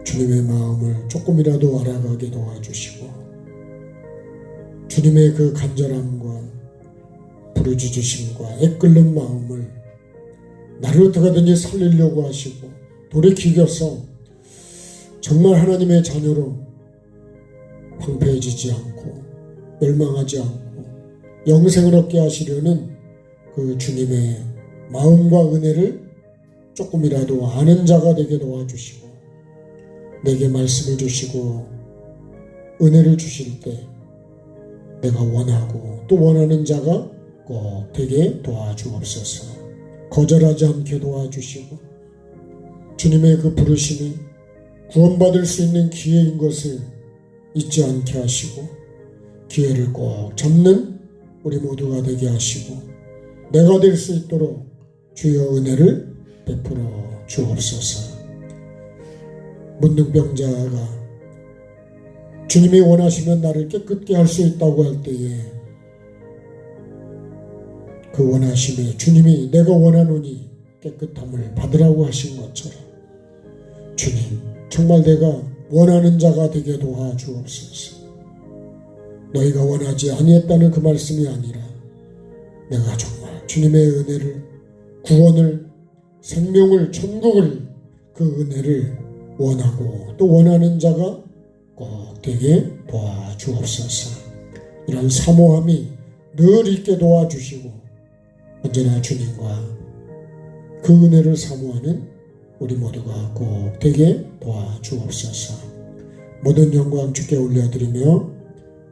주님의 마음을 조금이라도 알아가게 도와주시고 주님의 그 간절함과 부르짖으심과 애끓는 마음을 나를 어떻게든지 살리려고 하시고 돌이키겨서 정말 하나님의 자녀로 황폐해지지 않고 멸망하지 않고 영생을 얻게 하시려는 그 주님의 마음과 은혜를 조금이라도 아는 자가 되게 도와주시고 내게 말씀을 주시고 은혜를 주실 때 내가 원하고 또 원하는 자가 꼭 되게 도와주옵소서. 거절하지 않게 도와주시고 주님의 그 부르심이 구원받을 수 있는 기회인 것을 잊지 않게 하시고 기회를 꼭 잡는 우리 모두가 되게 하시고 내가 될 수 있도록 주여 은혜를 베풀어 주옵소서. 문둥병자가 주님이 원하시면 나를 깨끗게 할 수 있다고 할 때에 그 원하심에 주님이 내가 원하노니 깨끗함을 받으라고 하신 것처럼 주님 정말 내가 원하는 자가 되게 도와주옵소서. 너희가 원하지 아니했다는 그 말씀이 아니라 내가 정말 주님의 은혜를 구원을 생명을 천국을 그 은혜를 원하고 또 원하는 자가 꼭 되게 도와주옵소서. 이런 사모함이 늘 있게 도와주시고 언제나 주님과 그 은혜를 사모하는 우리 모두가 꼭 되게 도와주옵소서. 모든 영광 주께 올려드리며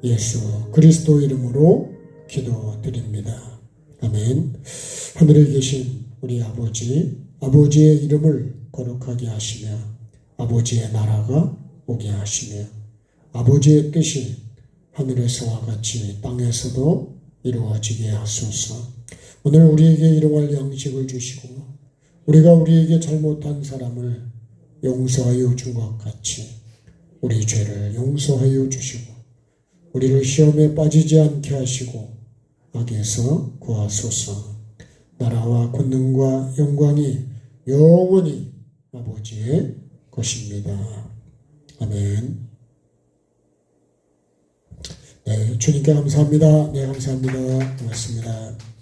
예수 그리스도 이름으로 기도드립니다. 아멘. 하늘에 계신 우리 아버지의 이름을 거룩하게 하시며 아버지의 나라가 오게 하시며 아버지의 뜻이 하늘에서와 같이 땅에서도 이루어지게 하소서. 오늘 우리에게 일용할 양식을 주시고 우리가 우리에게 잘못한 사람을 용서하여 준 것 같이 우리 죄를 용서하여 주시고 우리를 시험에 빠지지 않게 하시고 악에서 구하소서. 나라와 권능과 영광이 영원히 아버지의 것입니다. 아멘. 네, 주님께 감사합니다. 네, 감사합니다. 고맙습니다.